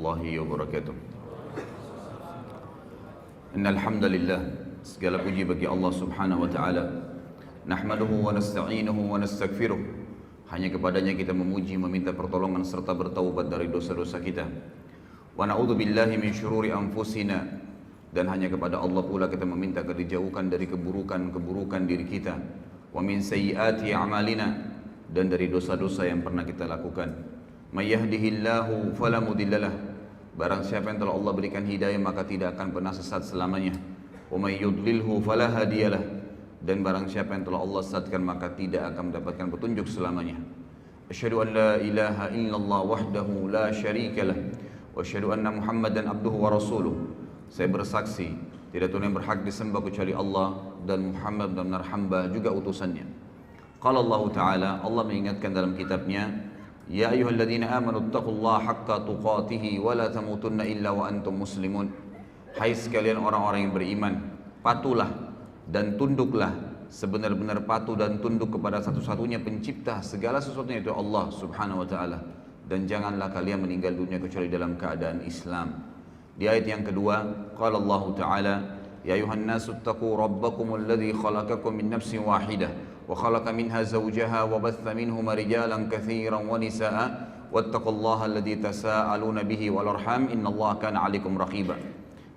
warahmatullahi wabarakatuh. Innal hamdalillah, segala puji bagi Allah Subhanahu wa taala. Nahmaduhu wa nasta'inuhu wa nastaghfiruh. Hanya kepadanya kita memuji, meminta pertolongan serta bertaubat dari dosa-dosa kita. Wa na'udzu billahi min syururi anfusina, dan hanya kepada Allah pula kita meminta agar dijauhkan dari keburukan-keburukan diri kita. Wa min sayyiati a'malina, dan dari dosa-dosa yang pernah kita lakukan. May yahdihillahu fala mudhillalah, barang siapa yang telah Allah berikan hidayah maka tidak akan pernah sesat selamanya. Wa may yudlilhu fala hadiyalah, dan barang siapa yang telah Allah sesatkan maka tidak akan mendapatkan petunjuk selamanya. Asyhadu an la ilaha illallah wahdahu la syarikalah, wa asyhadu anna Muhammadan abduhu wa rasuluh. Saya bersaksi tidak Tuhan yang berhak disembah kecuali Allah, dan Muhammad benar-benar hamba juga utusannya. Qala Allah Ta'ala, Allah mengingatkan dalam kitabnya, Ya ayyuhalladzina amanu taqullaha haqqa tuqatih wa la tamutunna illa wa antum muslimun. Hai sekalian orang-orang yang beriman, patuhlah dan tunduklah, sebenar-benar patuh dan tunduk kepada satu-satunya pencipta segala sesuatunya, yaitu Allah Subhanahu wa taala, dan janganlah kalian meninggal dunia kecuali dalam keadaan Islam. Di ayat yang kedua, qala Allah Ta'ala, Ya ayuhan nasu taqu rabbakumul ladzi khalaqakum min nafsin wahidah وخلق منها زوجها وبث منهما رجالا كثيرا ونساء واتقوا الله الذي تساءلون به والأرحام إن الله كان عليكم رقيبا.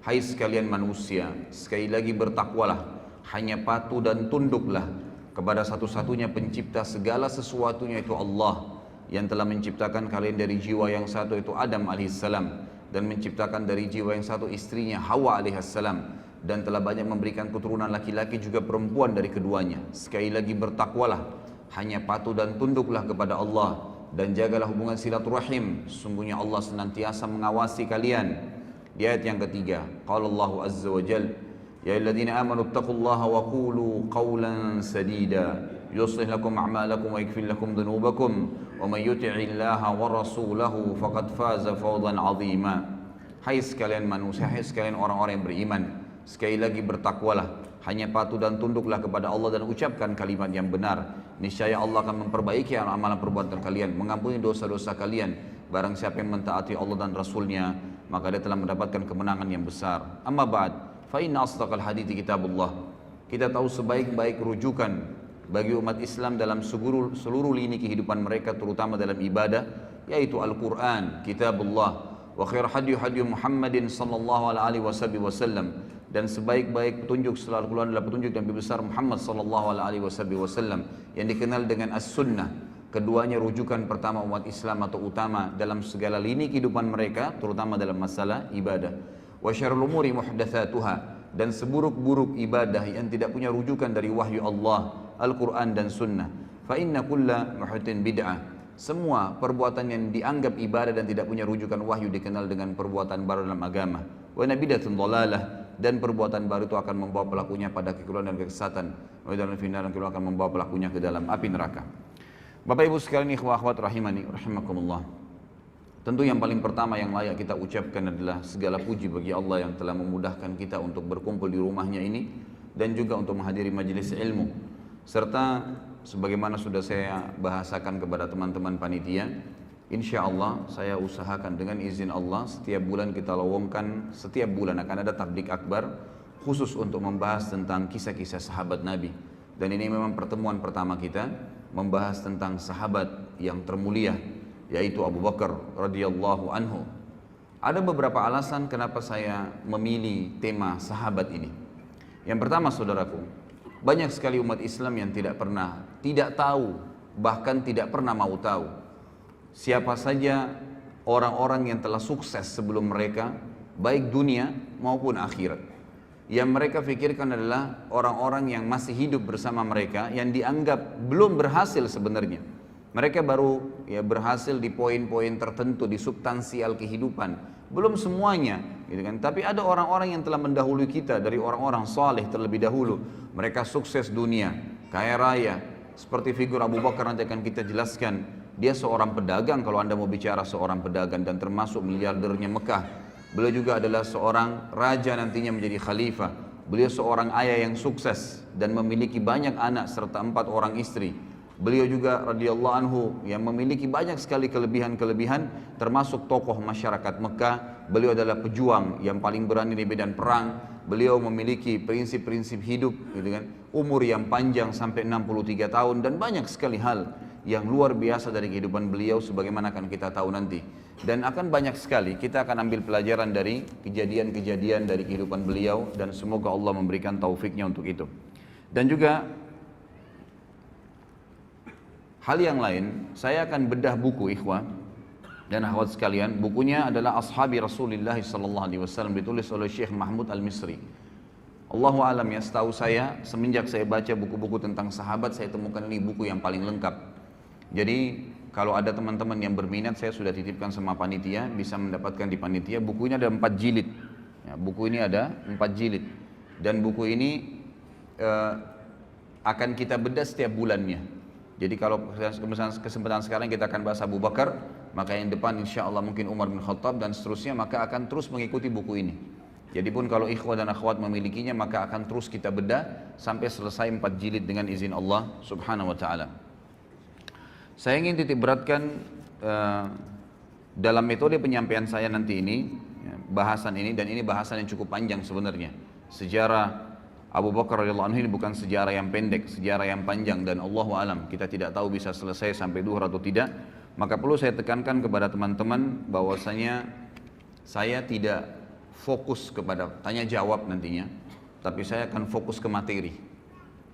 Hai sekalian manusia, sekali lagi bertakwalah, hanya patuh dan tunduklah kepada satu-satunya pencipta segala sesuatunya, yaitu Allah, yang telah menciptakan kalian dari jiwa yang satu, yaitu Adam alaihissalam, dan menciptakan dari jiwa yang satu istrinya Hawa alaihissalam, dan telah banyak memberikan keturunan laki-laki juga perempuan dari keduanya. Sekali lagi bertakwalah, hanya patuh dan tunduklah kepada Allah, dan jagalah hubungan silaturahim, sesungguhnya Allah senantiasa mengawasi kalian. Di ayat yang ketiga, qala Allah azza wa jalla, ya ayyuhalladzina amanu taqullaha wa qulu qawlan sadida yuslih lakum a'malakum wa yaghfir lakum dhunubakum wa may yuti'illaha wa rasulahu faqad faza fawzan 'azima. Hai sekalian manusia, hai sekalian orang-orang yang beriman, sekali lagi bertakwalah, hanya patuh dan tunduklah kepada Allah dan ucapkan kalimat yang benar. Niscaya Allah akan memperbaiki amalan perbuatan kalian, mengampuni dosa-dosa kalian. Barang siapa yang mentaati Allah dan Rasulnya, maka dia telah mendapatkan kemenangan yang besar. Amma ba'd, fa inna asdaqal hadithi kitabullah. Kita tahu sebaik-baik rujukan bagi umat Islam dalam seluruh lini kehidupan mereka, terutama dalam ibadah, yaitu Al-Quran, kitabullah. Wa khair hadyu Muhammadin sallallahu alaihi wasallam, dan sebaik-baik petunjuk setelah Al-Quran adalah petunjuk Nabi besar Muhammad sallallahu alaihi wasallam yang dikenal dengan As-Sunnah. Keduanya rujukan pertama umat Islam atau utama dalam segala lini kehidupan mereka, terutama dalam masalah ibadah. Wa syarrul umuri muhdatsatuha, dan seburuk-buruk ibadah yang tidak punya rujukan dari wahyu Allah, Al-Quran dan Sunnah. Fa inna kulla muhdatsin bid'ah. Semua perbuatan yang dianggap ibadah dan tidak punya rujukan wahyu dikenal dengan perbuatan baru dalam agama. Wa nabidatun dhalalah, dan perbuatan baru itu akan membawa pelakunya pada kekeliruan dan kesesatan. Wa dalam final akan membawa pelakunya ke dalam api neraka. Bapak Ibu sekalian, ikhwah akhwat rahimani rahimakumullah. Tentu yang paling pertama yang layak kita ucapkan adalah segala puji bagi Allah yang telah memudahkan kita untuk berkumpul di rumahnya ini, dan juga untuk menghadiri majelis ilmu, serta sebagaimana sudah saya bahasakan kepada teman-teman panitia, insya Allah saya usahakan dengan izin Allah setiap bulan kita lowongkan, setiap bulan akan ada tablik akbar khusus untuk membahas tentang kisah-kisah sahabat Nabi. Dan ini memang pertemuan pertama kita membahas tentang sahabat yang termulia, yaitu Abu Bakar radhiyallahu anhu. Ada beberapa alasan kenapa saya memilih tema sahabat ini. Yang pertama, saudaraku, banyak sekali umat Islam yang tidak tahu, bahkan tidak pernah mau tahu siapa saja orang-orang yang telah sukses sebelum mereka, baik dunia maupun akhirat. Yang mereka pikirkan adalah orang-orang yang masih hidup bersama mereka, yang dianggap belum berhasil sebenarnya. Mereka baru berhasil di poin-poin tertentu, di substansial kehidupan, belum semuanya, gitu kan. Tapi ada orang-orang yang telah mendahului kita dari orang-orang saleh terlebih dahulu. Mereka sukses dunia, kaya raya, seperti figur Abu Bakar nanti akan kita jelaskan. Dia seorang pedagang, kalau Anda mau bicara seorang pedagang, dan termasuk miliardernya Mekah. Beliau juga adalah seorang raja nantinya menjadi khalifah. Beliau seorang ayah yang sukses dan memiliki banyak anak serta 4 orang istri. Beliau juga radhiyallahu anhu yang memiliki banyak sekali kelebihan-kelebihan, termasuk tokoh masyarakat Mekah. Beliau adalah pejuang yang paling berani di medan perang. Beliau memiliki prinsip-prinsip hidup, gitu kan. Umur yang panjang sampai 63 tahun dan banyak sekali hal yang luar biasa dari kehidupan beliau sebagaimana akan kita tahu nanti. Dan akan banyak sekali kita akan ambil pelajaran dari kejadian-kejadian dari kehidupan beliau dan semoga Allah memberikan taufiknya untuk itu. Dan juga hal yang lain, saya akan bedah buku ikhwah dan akhwat sekalian. Bukunya adalah Ashabi Rasulullah sallallahu alaihi wasallam, ditulis oleh Syekh Mahmud Al-Misri. Allahu alam ya, setahu saya semenjak saya baca buku-buku tentang sahabat, saya temukan ini buku yang paling lengkap. Jadi kalau ada teman-teman yang berminat, saya sudah titipkan sama panitia, bisa mendapatkan di panitia. Buku ini ada 4 jilid. Ya, buku ini ada 4 jilid. Dan buku ini akan kita bedah setiap bulannya. Jadi kalau kesempatan sekarang kita akan bahas Abu Bakar, maka yang depan insya Allah mungkin Umar bin Khattab dan seterusnya, maka akan terus mengikuti buku ini. Jadi pun kalau ikhwah dan akhwat memilikinya, maka akan terus kita bedah sampai selesai 4 jilid dengan izin Allah subhanahu wa ta'ala. Saya ingin titik beratkan dalam metode penyampaian saya nanti ini, bahasan ini, dan ini bahasan yang cukup panjang sebenarnya. Sejarah Abu Bakar radhiyallahu anhu ini bukan sejarah yang pendek, sejarah yang panjang, dan Allahu alam kita tidak tahu bisa selesai sampai duhur atau tidak. Maka perlu saya tekankan kepada teman-teman bahwasanya saya tidak fokus kepada tanya jawab nantinya, tapi saya akan fokus ke materi.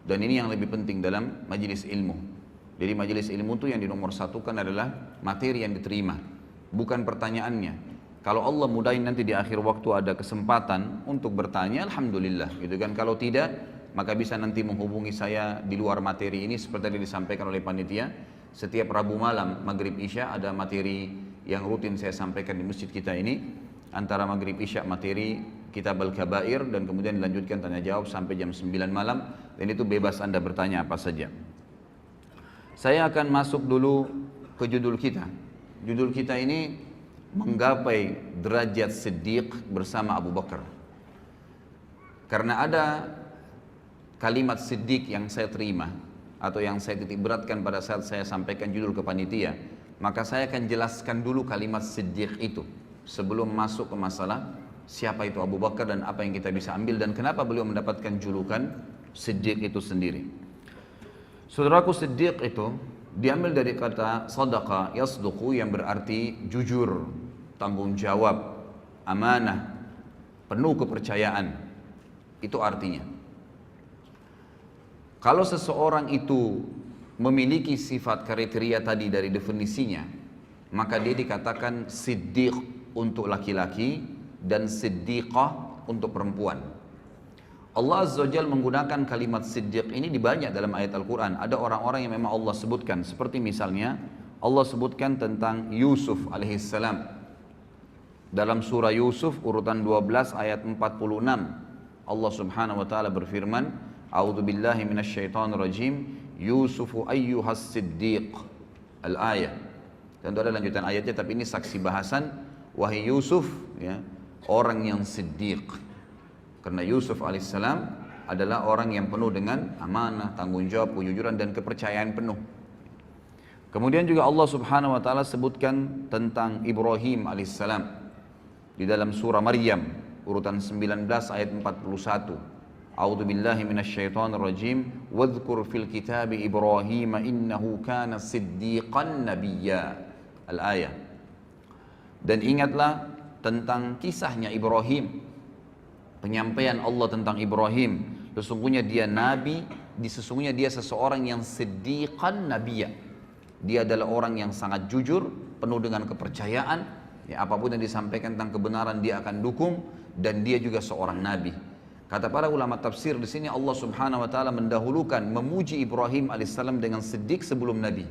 Dan ini yang lebih penting dalam majelis ilmu. Jadi majelis ilmu itu yang dinomor satukan adalah materi yang diterima, bukan pertanyaannya. Kalau Allah mudahin nanti di akhir waktu ada kesempatan untuk bertanya, alhamdulillah, gitu kan. Kalau tidak, maka bisa nanti menghubungi saya di luar materi ini seperti yang disampaikan oleh panitia. Setiap Rabu malam Maghrib Isya ada materi yang rutin saya sampaikan di masjid kita ini. Antara Maghrib Isya materi Kitab Al-Kabair dan kemudian dilanjutkan tanya jawab sampai jam 9 malam, dan itu bebas Anda bertanya apa saja. Saya akan masuk dulu ke judul kita. Judul kita ini menggapai derajat Siddiq bersama Abu Bakar. Karena ada kalimat Siddiq yang saya terima atau yang saya titik beratkan pada saat saya sampaikan judul ke panitia, maka saya akan jelaskan dulu kalimat Siddiq itu sebelum masuk ke masalah siapa itu Abu Bakar dan apa yang kita bisa ambil dan kenapa beliau mendapatkan julukan Siddiq itu sendiri. Saudaraku, Siddiq itu diambil dari kata sadaqa yasduqu yang berarti jujur, tanggung jawab, amanah, penuh kepercayaan. Itu artinya. Kalau seseorang itu memiliki sifat kriteria tadi dari definisinya, maka dia dikatakan siddiq untuk laki-laki dan siddiqah untuk perempuan. Allah Azza wa Jalla menggunakan kalimat siddiq ini di banyak dalam ayat Al-Quran. Ada orang-orang yang memang Allah sebutkan, seperti misalnya Allah sebutkan tentang Yusuf alaihissalam dalam surah Yusuf urutan 12 ayat 46. Allah subhanahu wa ta'ala berfirman, A'udzu billahi minasyaitonir rajim, Yusufu ayyuhas siddiq. Al-ayah. Tentu ada lanjutan ayatnya, tapi ini saksi bahasan. Wahai Yusuf, ya, orang yang siddiq. Karena Yusuf alaihissalam adalah orang yang penuh dengan amanah, tanggung jawab, kejujuran dan kepercayaan penuh. Kemudian juga Allah subhanahu wa ta'ala sebutkan tentang Ibrahim alaihissalam di dalam surah Maryam urutan 19 ayat 41. A'udzu billahi minasyaitonir rajim, wadhkur fil kitabi Ibrahim innahu kana siddiqan nabiyya. Al-ayah. Dan ingatlah tentang kisahnya Ibrahim. Penyampaian Allah tentang Ibrahim, sesungguhnya dia nabi, sesungguhnya dia seseorang yang siddiqan nabiyya. Dia adalah orang yang sangat jujur, penuh dengan kepercayaan, ya, apapun yang disampaikan tentang kebenaran dia akan dukung, dan dia juga seorang nabi. Kata para ulama tafsir di sini Allah Subhanahu wa taala mendahulukan memuji Ibrahim alaihissalam dengan siddiq sebelum nabi.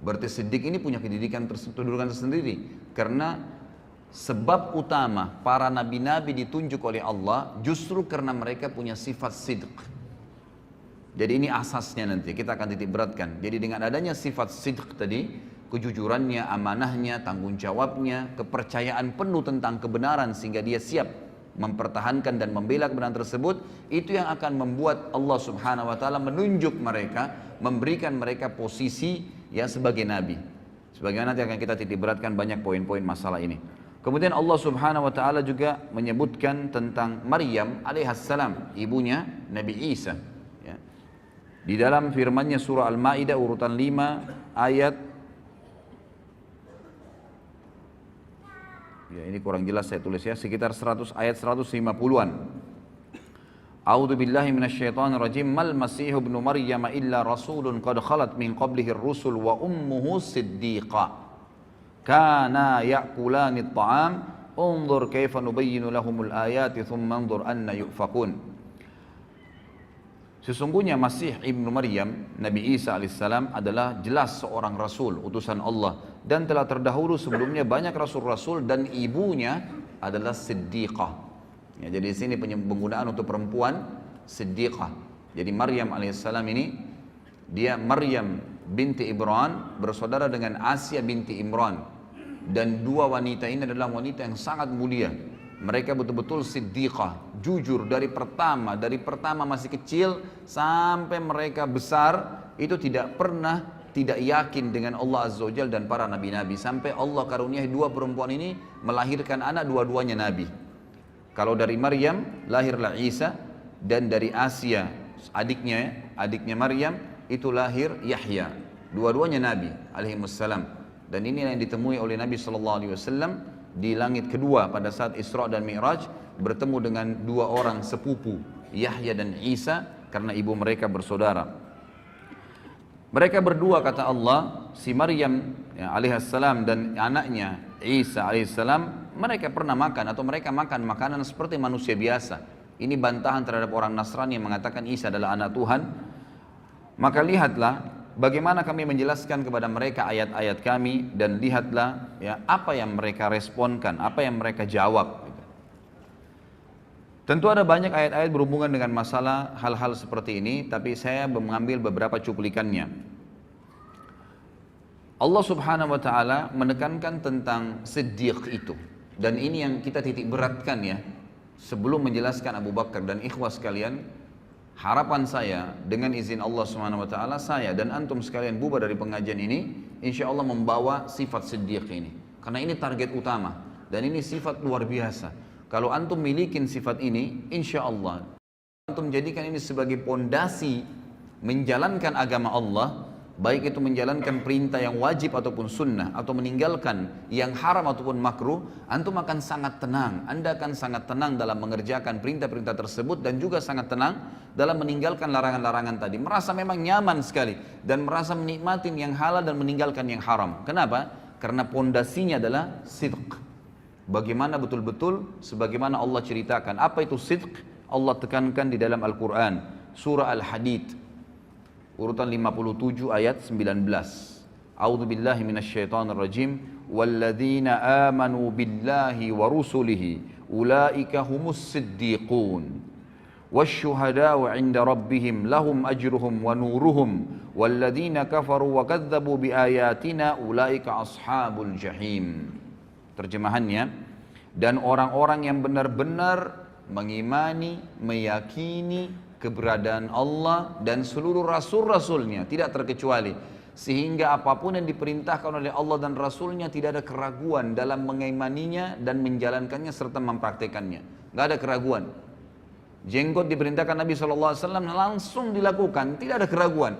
Berarti siddiq ini punya kedudukan tersendiri, karena sebab utama para nabi-nabi ditunjuk oleh Allah justru karena mereka punya sifat sidq. Jadi ini asasnya, nanti kita akan titik beratkan. Jadi dengan adanya sifat sidq tadi, kejujurannya, amanahnya, tanggung jawabnya, kepercayaan penuh tentang kebenaran sehingga dia siap mempertahankan dan membela kebenaran tersebut, itu yang akan membuat Allah Subhanahu wa taala menunjuk mereka, memberikan mereka posisi ya sebagai nabi. Sebagaimana nanti akan kita titik beratkan banyak poin-poin masalah ini. Kemudian Allah Subhanahu wa taala juga menyebutkan tentang Maryam alaihissalam, ibunya Nabi Isa. Ya. Di dalam firman-Nya surah Al-Maidah urutan 5 ayat, ya ini kurang jelas saya tulis ya, sekitar 100 ayat 150-an. A'udzu billahi minasyaitonir rajim. Mal masih ibnu Maryam illa rasulun qad khalat min qablihi ar-rusul wa ummuhu siddiqah. Kana ya'kulani at-ta'am. Unzur kaifa nubayyinu lahumul ayati thumma anzur anna yufakun. Sesungguhnya Masih ibnu Maryam, Nabi Isa alaihissalam adalah jelas seorang rasul, utusan Allah, dan telah terdahulu sebelumnya banyak rasul-rasul, dan ibunya adalah siddiqah. Ya, jadi di sini penggunaan untuk perempuan siddiqah. Jadi Maryam alaihissalam ini, dia Maryam binti Imran bersaudara dengan Asia binti Imran, dan dua wanita ini adalah wanita yang sangat mulia. Mereka betul-betul siddiqah, jujur dari pertama masih kecil sampai mereka besar, itu tidak pernah tidak yakin dengan Allah Azza wa Jalla dan para nabi-nabi, sampai Allah karuniai dua perempuan ini melahirkan anak, dua-duanya nabi. Kalau dari Maryam lahirlah Isa, dan dari Asia adiknya Maryam itu lahir Yahya. Dua-duanya nabi alaihi wassalam. Dan ini yang ditemui oleh Nabi sallallahu alaihi wasallam di langit kedua pada saat Isra dan Mi'raj, bertemu dengan dua orang sepupu, Yahya dan Isa, karena ibu mereka bersaudara. Mereka berdua, kata Allah, si Maryam ya, alaihissalam dan anaknya Isa alaihissalam, mereka pernah makan atau mereka makan makanan seperti manusia biasa. Ini bantahan terhadap orang Nasrani yang mengatakan Isa adalah anak Tuhan. Maka lihatlah bagaimana kami menjelaskan kepada mereka ayat-ayat kami, dan lihatlah ya apa yang mereka responkan, apa yang mereka jawab. Tentu ada banyak ayat-ayat berhubungan dengan masalah hal-hal seperti ini, tapi saya mengambil beberapa cuplikannya. Allah Subhanahu wa taala menekankan tentang siddiq itu, dan ini yang kita titik beratkan ya. Sebelum menjelaskan Abu Bakar dan ikhwas sekalian, harapan saya dengan izin Allah Subhanahu wa taala, saya dan antum sekalian bubar dari pengajian ini insya Allah membawa sifat siddiq ini, karena ini target utama dan ini sifat luar biasa. Kalau antum milikin sifat ini, insya Allah antum jadikan ini sebagai pondasi menjalankan agama Allah, baik itu menjalankan perintah yang wajib ataupun sunnah, atau meninggalkan yang haram ataupun makruh, antum akan sangat tenang. Anda akan sangat tenang dalam mengerjakan perintah-perintah tersebut, dan juga sangat tenang dalam meninggalkan larangan-larangan tadi. Merasa memang nyaman sekali dan merasa menikmati yang halal dan meninggalkan yang haram. Kenapa? Karena pondasinya adalah sidq. Bagaimana betul-betul sebagaimana Allah ceritakan. Apa itu sidq? Allah tekankan di dalam Al-Quran, surah Al-Hadid urutan 57 ayat 19. A'udzu billahi minasyaitonir rajim. Walladzina amanu billahi wa rusulihi ulaika humus siddiqun wasyuhada'u 'inda rabbihim lahum ajruhum wa nuruhum walladzina kafaru wa kadzdzabu biayatina ulaika ashabul jahim. Terjemahannya, dan orang-orang yang benar-benar mengimani, meyakini keberadaan Allah dan seluruh rasul-rasulnya tidak terkecuali, sehingga apapun yang diperintahkan oleh Allah dan Rasulnya tidak ada keraguan dalam mengimaninya dan menjalankannya serta mempraktekannya. Nggak ada keraguan. Jenggot diperintahkan Nabi SAW langsung dilakukan, tidak ada keraguan.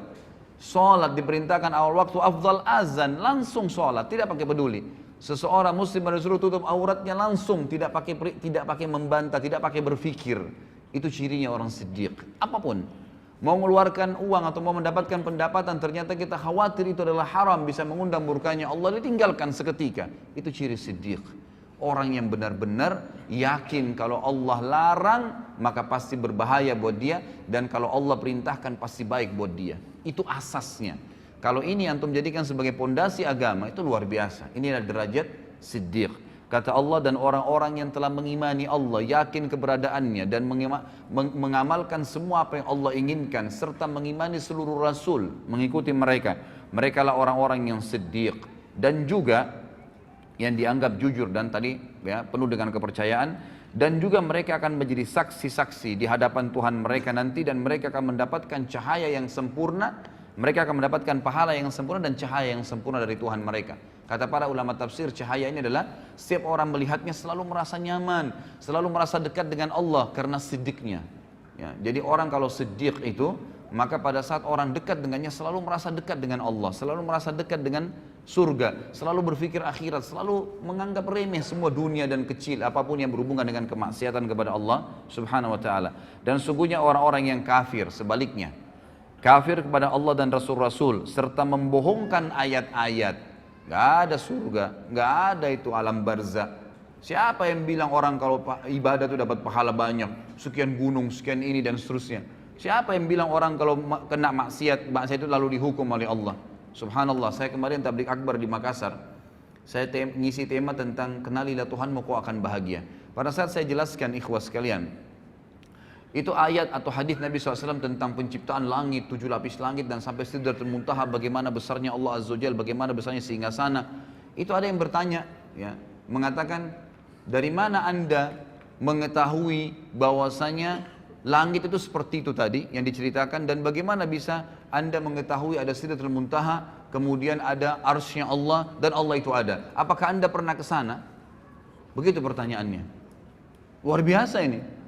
Sholat diperintahkan awal waktu afdal azan, langsung sholat, tidak pakai peduli. Seseorang muslim disuruh tutup auratnya langsung, tidak pakai membantah, tidak pakai berpikir. Itu cirinya orang siddiq. Apapun, mau mengeluarkan uang atau mau mendapatkan pendapatan, ternyata kita khawatir itu adalah haram, bisa mengundang murkanya Allah, ditinggalkan seketika. Itu ciri siddiq. Orang yang benar-benar yakin kalau Allah larang maka pasti berbahaya buat dia, dan kalau Allah perintahkan pasti baik buat dia. Itu asasnya. Kalau ini antum jadikan sebagai pondasi agama, itu luar biasa. Inilah derajat siddiq. Kata Allah, dan orang-orang yang telah mengimani Allah, yakin keberadaannya, dan mengamalkan semua apa yang Allah inginkan, serta mengimani seluruh Rasul, mengikuti mereka. Mereka lah orang-orang yang siddiq, dan juga yang dianggap jujur, dan tadi ya, penuh dengan kepercayaan. Dan juga mereka akan menjadi saksi-saksi di hadapan Tuhan mereka nanti, dan mereka akan mendapatkan cahaya yang sempurna, mereka akan mendapatkan pahala yang sempurna dan cahaya yang sempurna dari Tuhan mereka. Kata para ulama tafsir, cahaya ini adalah setiap orang melihatnya selalu merasa nyaman, selalu merasa dekat dengan Allah karena siddiqnya. Ya, jadi orang kalau siddiq itu, maka pada saat orang dekat dengannya selalu merasa dekat dengan Allah, selalu merasa dekat dengan surga, selalu berpikir akhirat, selalu menganggap remeh semua dunia dan kecil apapun yang berhubungan dengan kemaksiatan kepada Allah Subhanahu wa taala. Dan sungguhnya orang-orang yang kafir sebaliknya, kafir kepada Allah dan Rasul-Rasul serta membohongkan ayat-ayat. Gak ada surga, gak ada itu alam barzah. Siapa yang bilang orang kalau ibadah itu dapat pahala banyak, sekian gunung, sekian ini dan seterusnya? Siapa yang bilang orang kalau kena maksiat itu lalu dihukum oleh Allah? Subhanallah, saya kemarin tabligh akbar di Makassar. Saya ngisi tema tentang kenalilah Tuhanmu kau akan bahagia. Pada saat saya jelaskan ikhwas sekalian, itu ayat atau hadis Nabi SAW tentang penciptaan langit, 7 lapis langit dan sampai Sidratul Muntaha, bagaimana besarnya Allah Azza wa Jalla, bagaimana besarnya singgasana. Itu ada yang bertanya, ya, mengatakan, dari mana Anda mengetahui bahwasanya langit itu seperti itu tadi yang diceritakan, dan bagaimana bisa Anda mengetahui ada Sidratul Muntaha, kemudian ada arsy-Nya Allah dan Allah itu ada? Apakah Anda pernah ke sana? Begitu pertanyaannya. Luar biasa ini.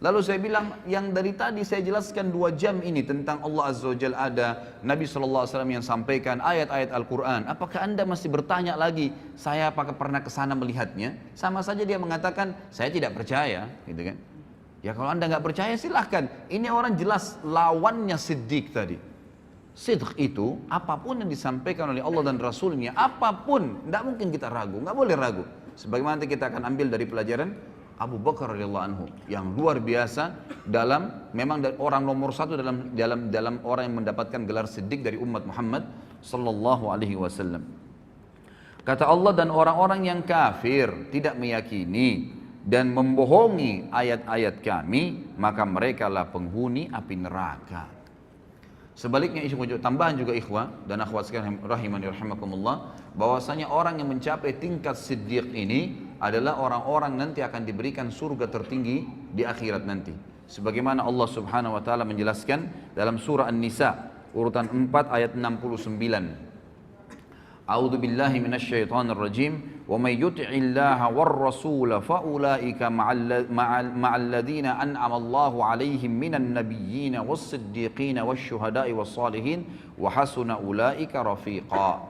Lalu saya bilang, yang dari tadi saya jelaskan 2 jam ini tentang Allah Azza wa Jalla ada, Nabi SAW yang sampaikan, ayat-ayat Al-Quran. Apakah Anda masih bertanya lagi, saya apakah pernah ke sana melihatnya? Sama saja dia mengatakan, saya tidak percaya, gitu kan? Ya kalau Anda nggak percaya silahkan. Ini orang jelas lawannya siddiq tadi. Sidq itu apapun yang disampaikan oleh Allah dan Rasulnya, apapun, tidak mungkin kita ragu, nggak boleh ragu. Sebagaimana nanti kita akan ambil dari pelajaran Abu Bakar radhiyallahu anhu yang luar biasa dalam, memang orang nomor 1 dalam orang yang mendapatkan gelar siddiq dari umat Muhammad sallallahu alaihi wasallam. Kata Allah, dan orang-orang yang kafir tidak meyakini dan membohongi ayat-ayat kami, maka merekalah penghuni api neraka. Sebaliknya, tambahan juga ikhwah dan akhwat sekalian rahimani rahimakumullah, bahwasanya orang yang mencapai tingkat siddiq ini adalah orang-orang nanti akan diberikan surga tertinggi di akhirat nanti. Sebagaimana Allah Subhanahu wa taala menjelaskan dalam surah An-Nisa urutan 4 ayat 69. A'udzu billahi minasyaitonir rajim. Wa may yuti'illaha war-rasul fa ulaika ma'al ladzina an'ama Allahu 'alaihim minan nabiyyin was-siddiqin wasyuhada'i was-salihin wa hasuna ulaika rafiqa.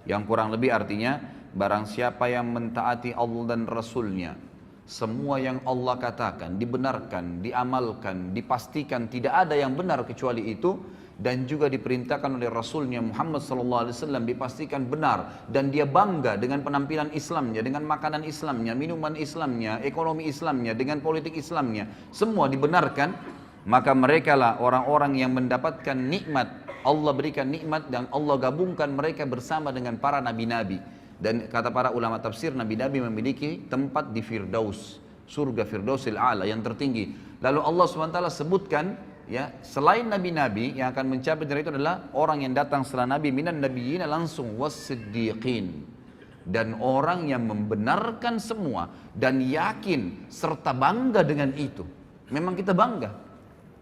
Yang kurang lebih artinya, barang siapa yang mentaati Allah dan Rasulnya, semua yang Allah katakan dibenarkan, diamalkan, dipastikan tidak ada yang benar kecuali itu, dan juga diperintahkan oleh Rasulnya Muhammad SAW dipastikan benar, dan dia bangga dengan penampilan Islamnya, dengan makanan Islamnya, minuman Islamnya, ekonomi Islamnya, dengan politik Islamnya, semua dibenarkan, maka mereka lah orang-orang yang mendapatkan nikmat. Allah berikan nikmat dan Allah gabungkan mereka bersama dengan para nabi-nabi. Dan kata para ulama tafsir, nabi-nabi memiliki tempat di Firdaus, surga Firdausil A'la yang tertinggi. Lalu Allah SWT sebutkan, ya, selain nabi-nabi yang akan mencapai dari itu adalah orang yang datang setelah nabi, minan nabiyyin langsung was-siddiqin, dan orang yang membenarkan semua dan yakin serta bangga dengan itu. Memang kita bangga.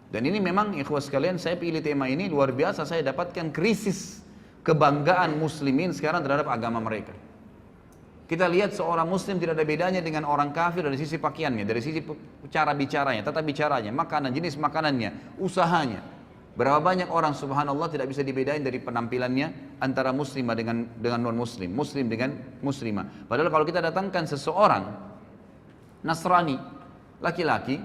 Dan ini memang ikhwas sekalian, saya pilih tema ini luar biasa, saya dapatkan krisis kebanggaan muslimin sekarang terhadap agama mereka. Kita lihat seorang muslim tidak ada bedanya dengan orang kafir dari sisi pakaiannya, dari sisi cara bicaranya, tata bicaranya, makanan, jenis makanannya, usahanya. Berapa banyak orang subhanallah tidak bisa dibedain dari penampilannya antara muslimah dengan non muslim, muslim dengan muslimah. Padahal kalau kita datangkan seseorang Nasrani, laki-laki,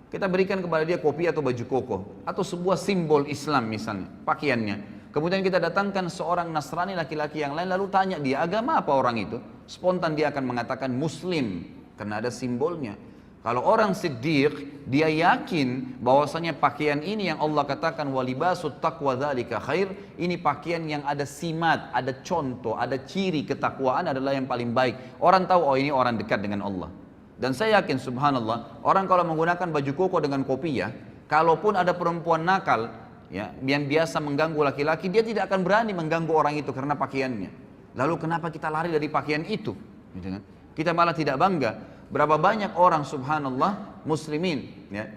kita berikan kepada dia kopi atau baju koko atau sebuah simbol Islam misalnya, pakaiannya. Kemudian kita datangkan seorang Nasrani laki-laki yang lain, lalu tanya dia agama apa orang itu, spontan dia akan mengatakan Muslim karena ada simbolnya. Kalau orang siddiq, dia yakin bahwasanya pakaian ini yang Allah katakan walibasut taqwa dzalika khair, ini pakaian yang ada simat, ada contoh, ada ciri ketakwaan adalah yang paling baik. Orang tahu, oh ini orang dekat dengan Allah. Dan saya yakin subhanallah, orang kalau menggunakan baju koko dengan kopiah, kalaupun ada perempuan nakal, ya, yang biasa mengganggu laki-laki, dia tidak akan berani mengganggu orang itu karena pakaiannya. Lalu kenapa kita lari dari pakaian itu? Gitu kan? Kita malah tidak bangga. Berapa banyak orang subhanallah muslimin ya,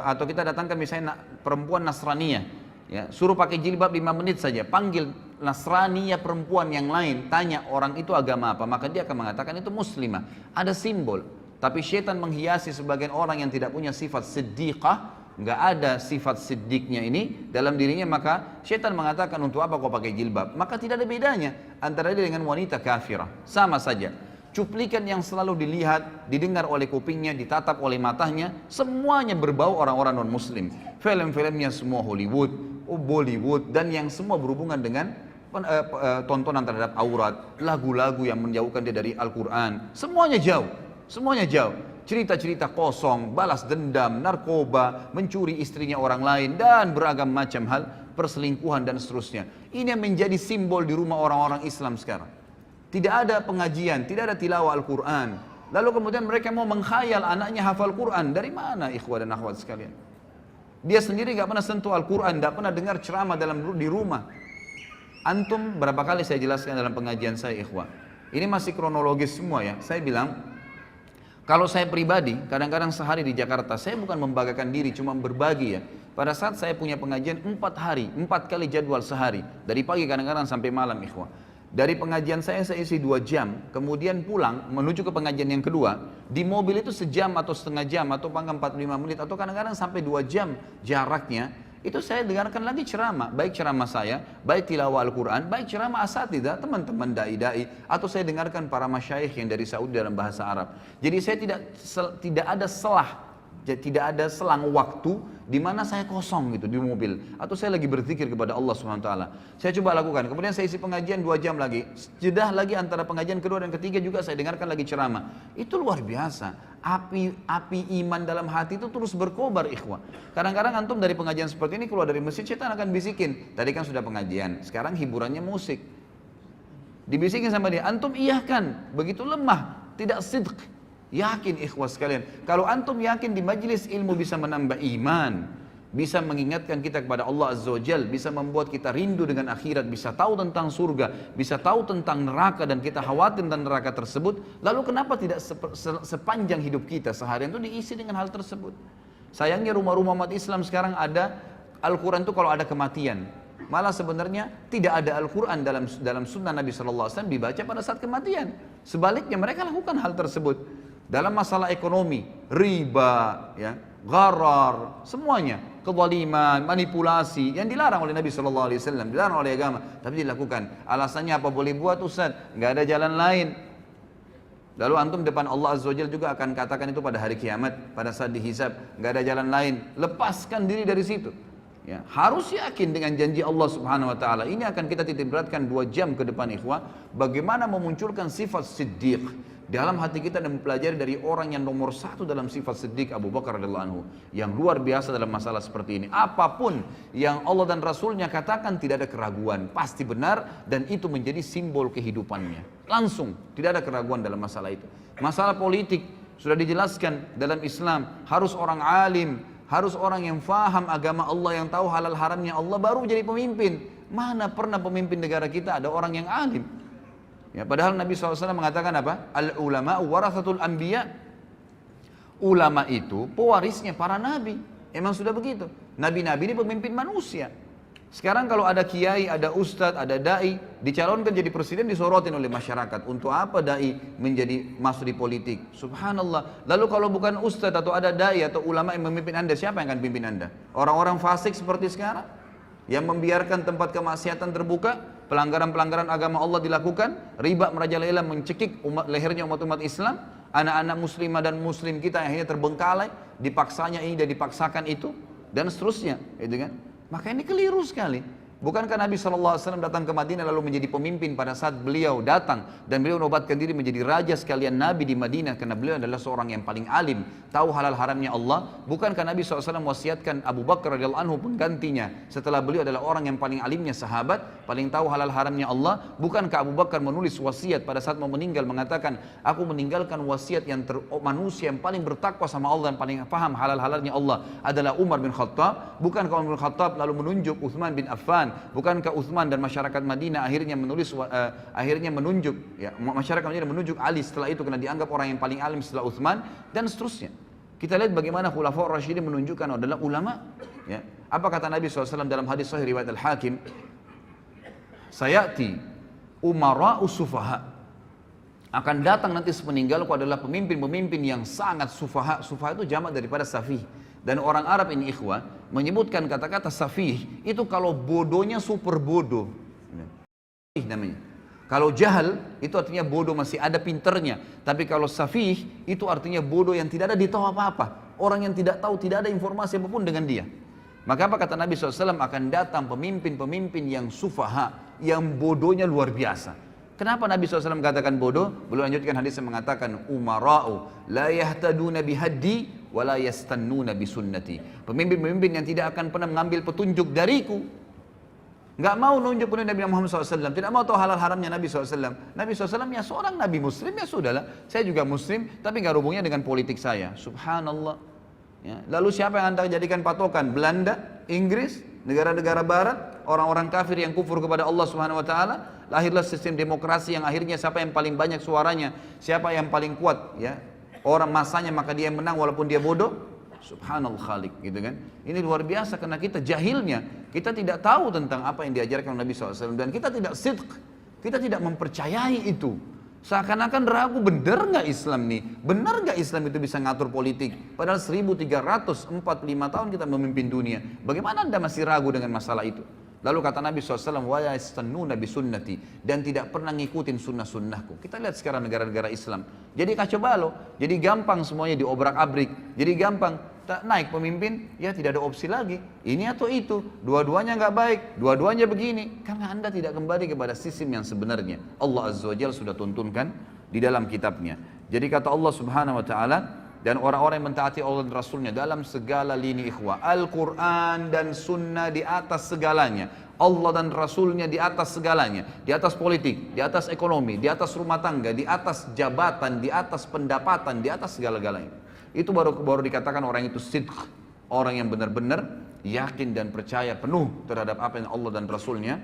atau kita datangkan misalnya perempuan Nasraniyah ya, suruh pakai jilbab 5 menit saja, panggil Nasraniyah perempuan yang lain, tanya orang itu agama apa, maka dia akan mengatakan itu muslimah, ada simbol. Tapi syaitan menghiasi sebagian orang yang tidak punya sifat siddiqah, nggak ada sifat siddiqnya ini dalam dirinya, maka syaitan mengatakan untuk apa kau pakai jilbab, maka tidak ada bedanya antara dia dengan wanita kafirah, sama saja. Cuplikan yang selalu dilihat, didengar oleh kupingnya, ditatap oleh matanya, semuanya berbau orang-orang non-muslim. Film-filmnya semua Hollywood, Bollywood, dan yang semua berhubungan dengan tontonan terhadap aurat, lagu-lagu yang menjauhkan dia dari Al-Quran, semuanya jauh, semuanya jauh. Cerita-cerita kosong, balas dendam, narkoba, mencuri istrinya orang lain, dan beragam macam hal, perselingkuhan dan seterusnya. Ini yang menjadi simbol di rumah orang-orang Islam sekarang. Tidak ada pengajian, tidak ada tilawah Al-Quran. Lalu kemudian mereka mau mengkhayal anaknya hafal Quran. Dari mana ikhwah dan akhwat sekalian? Dia sendiri gak pernah sentuh Al-Quran, gak pernah dengar ceramah di rumah. Antum berapa kali saya jelaskan dalam pengajian saya ikhwah. Ini masih kronologis semua ya. Saya bilang, kalau saya pribadi, kadang-kadang sehari di Jakarta, saya bukan membanggakan diri, cuma berbagi ya. Pada saat saya punya pengajian 4 hari, 4 kali jadwal sehari. Dari pagi kadang-kadang sampai malam ikhwah. Dari pengajian saya isi 2 jam, kemudian pulang menuju ke pengajian yang kedua. Di mobil itu sejam atau setengah jam, atau bahkan 45 menit, atau kadang-kadang sampai 2 jam jaraknya. Itu saya dengarkan lagi ceramah, baik ceramah saya, baik tilawah Al-Quran, baik ceramah asatidzah, teman-teman da'i-da'i, atau saya dengarkan para masyayikh yang dari Saudi dalam bahasa Arab. Jadi saya tidak ada selah, tidak ada selang waktu di mana saya kosong gitu di mobil, atau saya lagi berzikir kepada Allah Subhanahu wa taala. Saya coba lakukan. Kemudian saya isi pengajian 2 jam lagi. Jedah lagi antara pengajian kedua dan ketiga juga saya dengarkan lagi ceramah. Itu luar biasa. Api iman dalam hati itu terus berkobar ikhwah. Kadang-kadang antum dari pengajian seperti ini keluar dari masjid, setan akan bisikin, tadi kan sudah pengajian, sekarang hiburannya musik. Dibisikin sama dia, antum iyahkan, begitu lemah, tidak sidq. Yakin ikhwas sekalian, kalau antum yakin di majlis ilmu bisa menambah iman, bisa mengingatkan kita kepada Allah Azza wa Jal, bisa membuat kita rindu dengan akhirat, bisa tahu tentang surga, bisa tahu tentang neraka dan kita khawatir tentang neraka tersebut, lalu kenapa tidak sepanjang hidup kita seharian itu diisi dengan hal tersebut? Sayangnya rumah-rumah umat Islam sekarang ada Al-Quran itu kalau ada kematian, malah sebenarnya tidak ada Al-Quran dalam sunnah Nabi SAW dibaca pada saat kematian. Sebaliknya mereka lakukan hal tersebut. Dalam masalah ekonomi, riba, ya, gharar, semuanya, kezaliman, manipulasi yang dilarang oleh Nabi SAW, dilarang oleh agama, tapi dilakukan. Alasannya apa boleh buat Ustaz? Nggak ada jalan lain. Lalu antum depan Allah Azza wa Jalla juga akan katakan itu pada hari kiamat, pada saat dihisab, nggak ada jalan lain. Lepaskan diri dari situ. Ya, harus yakin dengan janji Allah Subhanahu wa taala. Ini akan kita titik beratkan 2 jam ke depan ikhwah, bagaimana memunculkan sifat siddiq dalam hati kita dan mempelajari dari orang yang nomor 1 dalam sifat siddiq, Abu Bakar radhiyallahu anhu, yang luar biasa dalam masalah seperti ini. Apapun yang Allah dan Rasulnya katakan tidak ada keraguan, pasti benar, dan itu menjadi simbol kehidupannya. Langsung, tidak ada keraguan dalam masalah itu. Masalah politik sudah dijelaskan dalam Islam, harus orang alim, harus orang yang faham agama Allah, yang tahu halal haramnya Allah, baru jadi pemimpin. Mana pernah pemimpin negara kita ada orang yang alim? Ya, padahal Nabi SAW mengatakan apa? Al-ulama warathatul anbiya. Ulama itu pewarisnya para nabi. Emang sudah begitu. Nabi-nabi ini pemimpin manusia. Sekarang kalau ada kiai, ada ustadz, ada da'i, dicalonkan jadi presiden, disorotin oleh masyarakat. Untuk apa da'i masuk di politik? Subhanallah. Lalu kalau bukan ustadz atau ada da'i atau ulama yang memimpin anda, siapa yang akan pimpin anda? Orang-orang fasik seperti sekarang? Yang membiarkan tempat kemaksiatan terbuka, pelanggaran-pelanggaran agama Allah dilakukan, riba merajalela mencekik lehernya umat-umat Islam, anak-anak muslimah dan muslim kita yang akhirnya terbengkalai, dipaksanya ini dan dipaksakan itu, dan seterusnya, gitu kan? Maka ini keliru sekali. Bukankah Nabi SAW datang ke Madinah lalu menjadi pemimpin pada saat beliau datang dan beliau menobatkan diri menjadi raja sekalian Nabi di Madinah karena beliau adalah seorang yang paling alim, tahu halal haramnya Allah? Bukankah Nabi SAW wasiatkan Abu Bakar radhiyallahu anhu penggantinya setelah beliau adalah orang yang paling alimnya sahabat, paling tahu halal haramnya Allah? Bukankah Abu Bakar menulis wasiat pada saat mau meninggal mengatakan, aku meninggalkan wasiat yang manusia yang paling bertakwa sama Allah dan paling paham halal halalnya Allah adalah Umar bin Khattab? Bukankah Umar bin Khattab lalu menunjuk Uthman bin Affan Bukankah Uthman dan masyarakat Madinah akhirnya menunjuk, ya, masyarakat Madinah menunjuk Ali setelah itu karena dianggap orang yang paling alim setelah Uthman dan seterusnya. Kita lihat bagaimana Khulafaur Rasyidin menunjukkan adalah ulama. Ya. Apa kata Nabi SAW dalam hadis sahih riwayat Al-Hakim? Sayati umara'u sufaha. Akan datang nanti sepeninggalku adalah pemimpin-pemimpin yang sangat sufaha. Sufaha itu jamak daripada safih. Dan orang Arab ini ikhwah menyebutkan kata-kata safih itu kalau bodohnya super bodoh. Namanya. Kalau jahal itu artinya bodoh masih ada pinternya. Tapi kalau safih itu artinya bodoh yang tidak ada di tahu apa-apa. Orang yang tidak tahu, tidak ada informasi apapun dengan dia. Maka apa kata Nabi SAW, akan datang pemimpin-pemimpin yang sufaha, yang bodohnya luar biasa. Kenapa Nabi SAW katakan bodoh? Beliau lanjutkan hadis yang mengatakan, umara'u la yahtaduna bihaddi wa la yastannuna bisunnati. Pemimpin-pemimpin yang tidak akan pernah mengambil petunjuk dariku. Enggak mau nunjuk petunjuk Nabi Muhammad SAW. Tidak mau tahu halal haramnya Nabi SAW. Nabi SAW ya seorang Nabi Muslim, ya sudahlah. Saya juga Muslim, tapi enggak hubungnya dengan politik saya. Subhanallah. Ya. Lalu siapa yang Anda jadikan patokan? Belanda, Inggris, negara-negara barat, orang-orang kafir yang kufur kepada Allah Subhanahu wa taala. Lahirlah sistem demokrasi yang akhirnya siapa yang paling banyak suaranya, siapa yang paling kuat, ya. Orang masanya maka dia yang menang walaupun dia bodoh. Subhanallah khalik, gitu kan. Ini luar biasa karena kita jahilnya, kita tidak tahu tentang apa yang diajarkan Nabi SAW dan kita tidak sidq, kita tidak mempercayai itu. Seakan-akan ragu, benar nggak Islam nih? Benar nggak Islam itu bisa ngatur politik? Padahal 1345 tahun kita memimpin dunia. Bagaimana Anda masih ragu dengan masalah itu? Lalu kata Nabi SAW, wa yastannuna bisunnati, dan tidak pernah ngikutin sunnah-sunnahku. Kita lihat sekarang negara-negara Islam. Jadi kacau balau, jadi gampang semuanya diobrak-abrik, jadi gampang naik pemimpin, ya tidak ada opsi lagi. Ini atau itu, dua-duanya nggak baik, dua-duanya begini. Karena Anda tidak kembali kepada sistem yang sebenarnya. Allah Azza wa Jalla sudah tuntunkan di dalam kitabnya. Jadi kata Allah Subhanahu wa Ta'ala, dan orang-orang yang mentaati Allah dan Rasulnya dalam segala lini ikhwah. Al-Quran dan Sunnah di atas segalanya. Allah dan Rasulnya di atas segalanya. Di atas politik, di atas ekonomi, di atas rumah tangga, di atas jabatan, di atas pendapatan, di atas segala-galanya. Itu baru dikatakan orang itu sidq. Orang yang benar-benar yakin dan percaya penuh terhadap apa yang Allah dan Rasulnya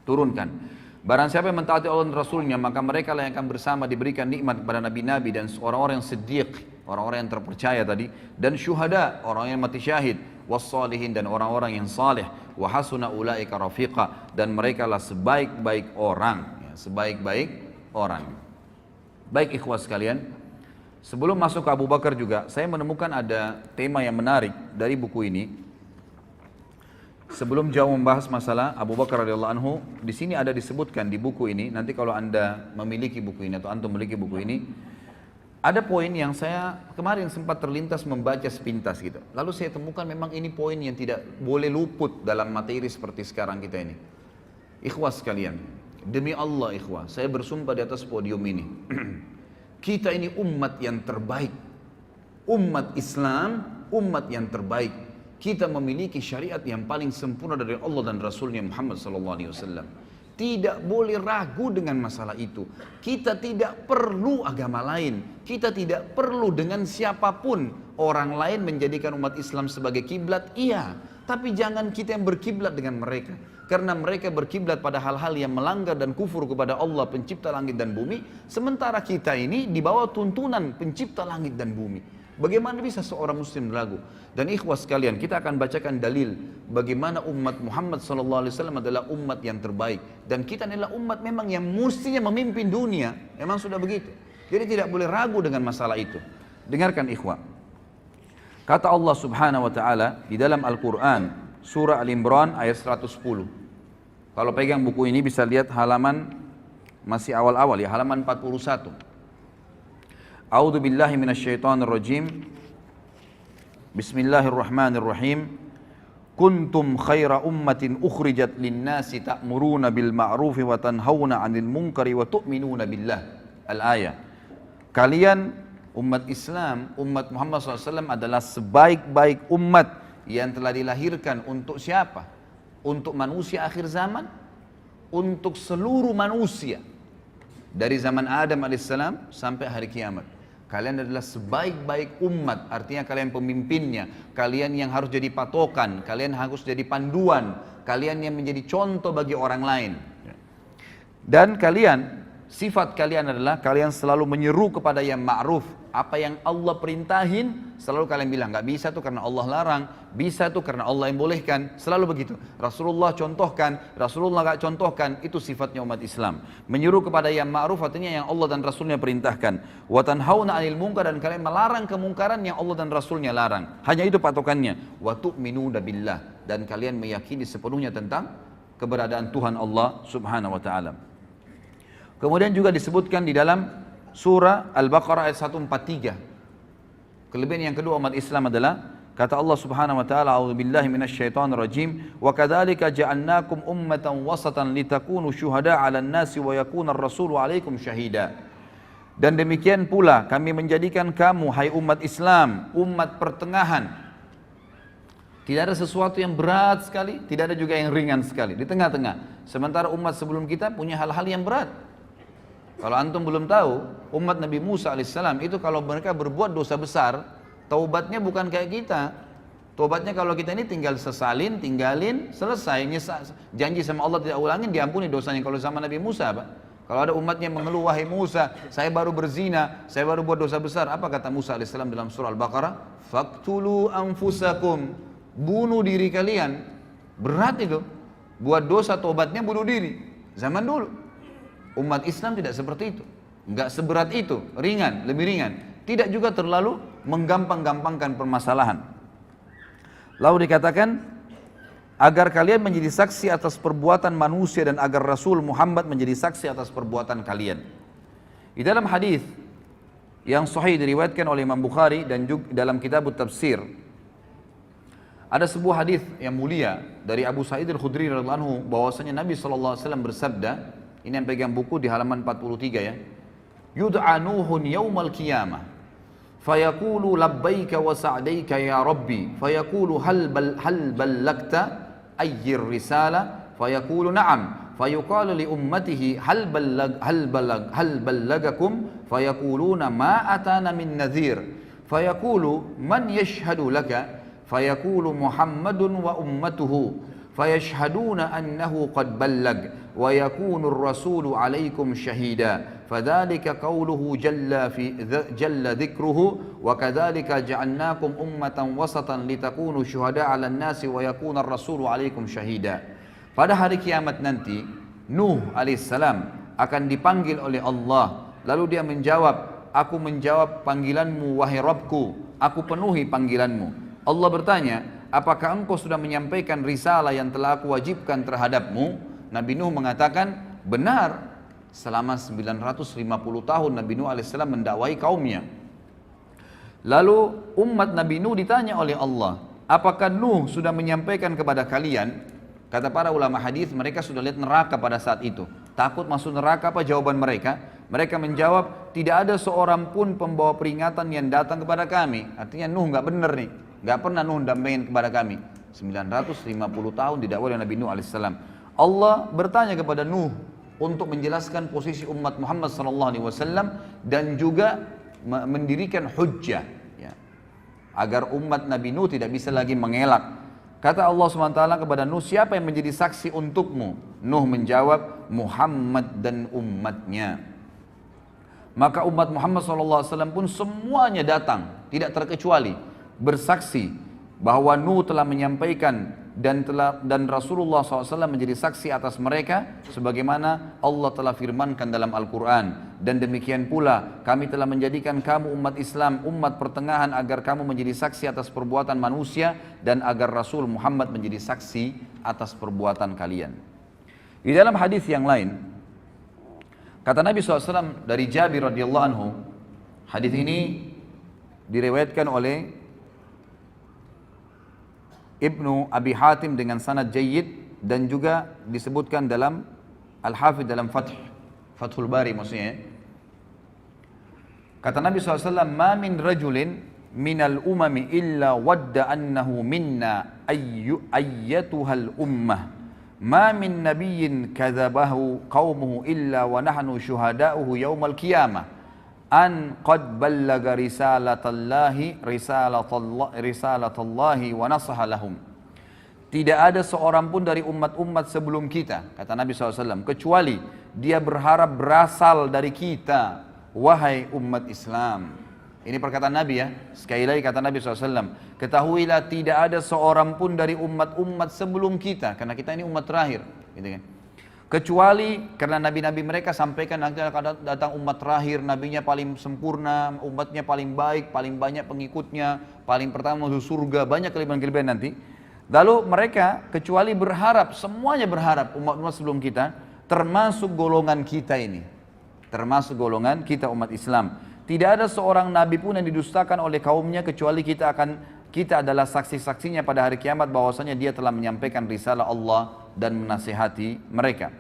turunkan. Barang siapa yang mentaati Allah dan Rasulnya, maka mereka lah yang akan bersama diberikan nikmat kepada Nabi-Nabi dan orang-orang yang siddiq, orang-orang yang terpercaya tadi, dan syuhada, orang yang mati syahid, wassalihin, dan orang-orang yang saleh, wa hasuna ulaika rafiqa, dan mereka lah sebaik-baik orang, ya, sebaik-baik orang. Baik ikhwas sekalian, sebelum masuk ke Abu Bakar juga, saya menemukan ada tema yang menarik dari buku ini. Sebelum jauh membahas masalah Abu Bakar radhiyallahu anhu, di sini ada disebutkan di buku ini. Nanti kalau Anda memiliki buku ini atau antum memiliki buku ini, ada poin yang saya kemarin sempat terlintas membaca sepintas gitu. Lalu saya temukan memang ini poin yang tidak boleh luput dalam materi seperti sekarang kita ini. Ikhwah sekalian, demi Allah ikhwah, saya bersumpah di atas podium ini. Kita ini umat yang terbaik. Umat Islam, umat yang terbaik. Kita memiliki syariat yang paling sempurna dari Allah dan Rasulnya Muhammad SAW. Tidak boleh ragu dengan masalah itu. Kita tidak perlu agama lain. Kita tidak perlu dengan siapapun. Orang lain menjadikan umat Islam sebagai kiblat, iya. Tapi jangan kita yang berkiblat dengan mereka. Karena mereka berkiblat pada hal-hal yang melanggar dan kufur kepada Allah pencipta langit dan bumi. Sementara kita ini di bawah tuntunan pencipta langit dan bumi. Bagaimana bisa seorang muslim ragu? Dan ikhwah sekalian, kita akan bacakan dalil bagaimana umat Muhammad SAW adalah umat yang terbaik. Dan kita adalah umat memang yang mestinya memimpin dunia. Memang sudah begitu. Jadi tidak boleh ragu dengan masalah itu. Dengarkan ikhwah. Kata Allah Subhanahu wa Ta'ala di dalam Al-Quran, surah Al-Imran ayat 110. Kalau pegang buku ini bisa lihat halaman masih awal-awal ya, halaman 41. A'udzu billahi minasyaitonir rajim. Bismillahirrahmanirrahim. Kuntum khaira ummatin ukhrijat lin-nasi ta'muruna bil ma'rufi wa tanhauna 'anil munkari wa tu'minuna billah. Al-ayah. Kalian umat Islam, umat Muhammad SAW adalah sebaik-baik umat yang telah dilahirkan untuk siapa? Untuk manusia akhir zaman, untuk seluruh manusia dari zaman Adam alaihissalam sampai hari kiamat. Kalian adalah sebaik-baik umat, artinya kalian pemimpinnya, kalian yang harus jadi patokan, kalian harus jadi panduan, kalian yang menjadi contoh bagi orang lain. Dan kalian, sifat kalian adalah kalian selalu menyeru kepada yang ma'ruf. Apa yang Allah perintahin, selalu kalian bilang, nggak bisa tuh karena Allah larang, bisa tuh karena Allah yang bolehkan, selalu begitu. Rasulullah contohkan, Rasulullah nggak contohkan, itu sifatnya umat Islam. Menyeru kepada yang ma'ruf artinya yang Allah dan Rasulnya perintahkan. Wa tanhauna 'anil munkar, dan kalian melarang kemungkaran yang Allah dan Rasulnya larang. Hanya itu patokannya. Wa tu'minuna billah, dan kalian meyakini sepenuhnya tentang keberadaan Tuhan Allah Subhanahu wa taala. Kemudian juga disebutkan di dalam surah Al-Baqarah ayat 143. Kelebihan yang kedua umat Islam adalah kata Allah Subhanahu wa taala, a'udzubillahi minasyaitonir rajim, wa kadzalika ja'alnakum ummatan wasatan litakunu syuhada'a 'alan nasi wa yakuna ar-rasulu 'alaikum syahida. Dan demikian pula kami menjadikan kamu hai umat Islam umat pertengahan. Tidak ada sesuatu yang berat sekali, tidak ada juga yang ringan sekali, di tengah-tengah. Sementara umat sebelum kita punya hal-hal yang berat. Kalau antum belum tahu, umat Nabi Musa alaihissalam itu kalau mereka berbuat dosa besar, taubatnya bukan kayak kita. Taubatnya kalau kita ini tinggal sesalin, tinggalin, selesai. Janji sama Allah tidak ulangin, diampuni dosanya. Kalau sama Nabi Musa, Pak. Kalau ada umatnya mengeluh, wahai Musa, saya baru berzina, saya baru buat dosa besar. Apa kata Musa alaihissalam dalam surah Al-Baqarah? Faqtulu anfusakum, bunuh diri kalian. Berat itu. Buat dosa taubatnya bunuh diri. Zaman dulu. Umat Islam tidak seperti itu, enggak seberat itu, ringan, lebih ringan. Tidak juga terlalu menggampang-gampangkan permasalahan. Lalu dikatakan, agar kalian menjadi saksi atas perbuatan manusia dan agar Rasul Muhammad menjadi saksi atas perbuatan kalian. Di dalam hadis yang sahih diriwayatkan oleh Imam Bukhari dan juga dalam kitab Tafsir, ada sebuah hadis yang mulia dari Abu Sa'id Al-Khudri radhiyallahu anhu bahwasanya Nabi SAW bersabda, ini yang pegang buku di halaman 43 ya. Yud'a Nuhun yaumal qiyamah fayaqulu labbaika wa sa'daika ya rabbi fayaqulu hal ballagta ayyir risala fayaqulu na'am fayuqalu li ummatihi hal ballagakum fayaquluna ma atana min nadhir fayaqulu man yashhadu laka fayaqulu Muhammadun wa ummatuhu fayashhaduna annahu qad ballag wa yakunu ar-rasulu 'alaikum syahida fadzalika qawluhu jalla dzikruhu wa kadzalika ja'alnakum ummatan wasatan litakunu syuhada'a 'alan nasi wa yakuna ar-rasulu 'alaikum syahida. Pada hari kiamat nanti Nuh alaihissalam akan dipanggil oleh Allah, lalu dia menjawab, aku menjawab panggilanmu wahai Rabbku, aku penuhi panggilanmu. Allah bertanya, apakah engkau sudah menyampaikan risalah yang telah aku wajibkan terhadapmu? Nabi Nuh mengatakan, benar. Selama 950 tahun Nabi Nuh alaihissalam mendakwai kaumnya. Lalu umat Nabi Nuh ditanya oleh Allah, apakah Nuh sudah menyampaikan kepada kalian? Kata para ulama hadis, mereka sudah lihat neraka pada saat itu. Takut masuk neraka, apa jawaban mereka? Mereka menjawab, tidak ada seorang pun pembawa peringatan yang datang kepada kami. Artinya Nuh nggak benar nih. Nggak pernah Nuh dampingin kepada kami. 950 tahun didakwai oleh Nabi Nuh alaihissalam. Allah bertanya kepada Nuh untuk menjelaskan posisi umat Muhammad SAW dan juga mendirikan hujjah ya, agar umat Nabi Nuh tidak bisa lagi mengelak. Kata Allah SWT kepada Nuh, siapa yang menjadi saksi untukmu? Nuh menjawab, Muhammad dan umatnya. Maka umat Muhammad SAW pun semuanya datang, tidak terkecuali, bersaksi bahwa Nuh telah menyampaikan dan Rasulullah SAW menjadi saksi atas mereka sebagaimana Allah telah firmankan dalam Al-Quran. Dan demikian pula kami telah menjadikan kamu umat Islam, umat pertengahan agar kamu menjadi saksi atas perbuatan manusia dan agar Rasul Muhammad menjadi saksi atas perbuatan kalian. Di dalam hadis yang lain, kata Nabi SAW dari Jabir radhiyallahu anhu, hadis ini diriwayatkan oleh Ibnu Abi Hatim dengan sanad jayyid dan juga disebutkan dalam Al-Hafidh dalam Fathul Bari maksudnya. Kata Nabi SAW, ma min rajulin minal umami illa wadda annahu minna ayyatuhal ummah ma min nabiyyin kadzabahu qaumuhu illa wa nahnu syuhada'uhu yaumal qiyamah an qad ballaga risalatallahi wa nasaha lahum. Tidak ada seorang pun dari umat-umat sebelum kita, kata Nabi SAW, kecuali dia berharap berasal dari kita, wahai umat Islam. Ini perkataan Nabi ya. Sekali lagi kata Nabi SAW, ketahuilah tidak ada seorang pun dari umat-umat sebelum kita, karena kita ini umat terakhir, gitu kan. Kecuali karena nabi-nabi mereka sampaikan nanti akan datang umat terakhir, nabinya paling sempurna, umatnya paling baik, paling banyak pengikutnya, paling pertama masuk surga, banyak kelebihan-kelebihan nanti. Lalu mereka kecuali berharap, semuanya berharap umat-umat sebelum kita, termasuk golongan kita ini. Termasuk golongan kita umat Islam. Tidak ada seorang nabi pun yang didustakan oleh kaumnya kecuali kita adalah saksi-saksinya pada hari kiamat bahwasanya dia telah menyampaikan risalah Allah dan menasihati mereka.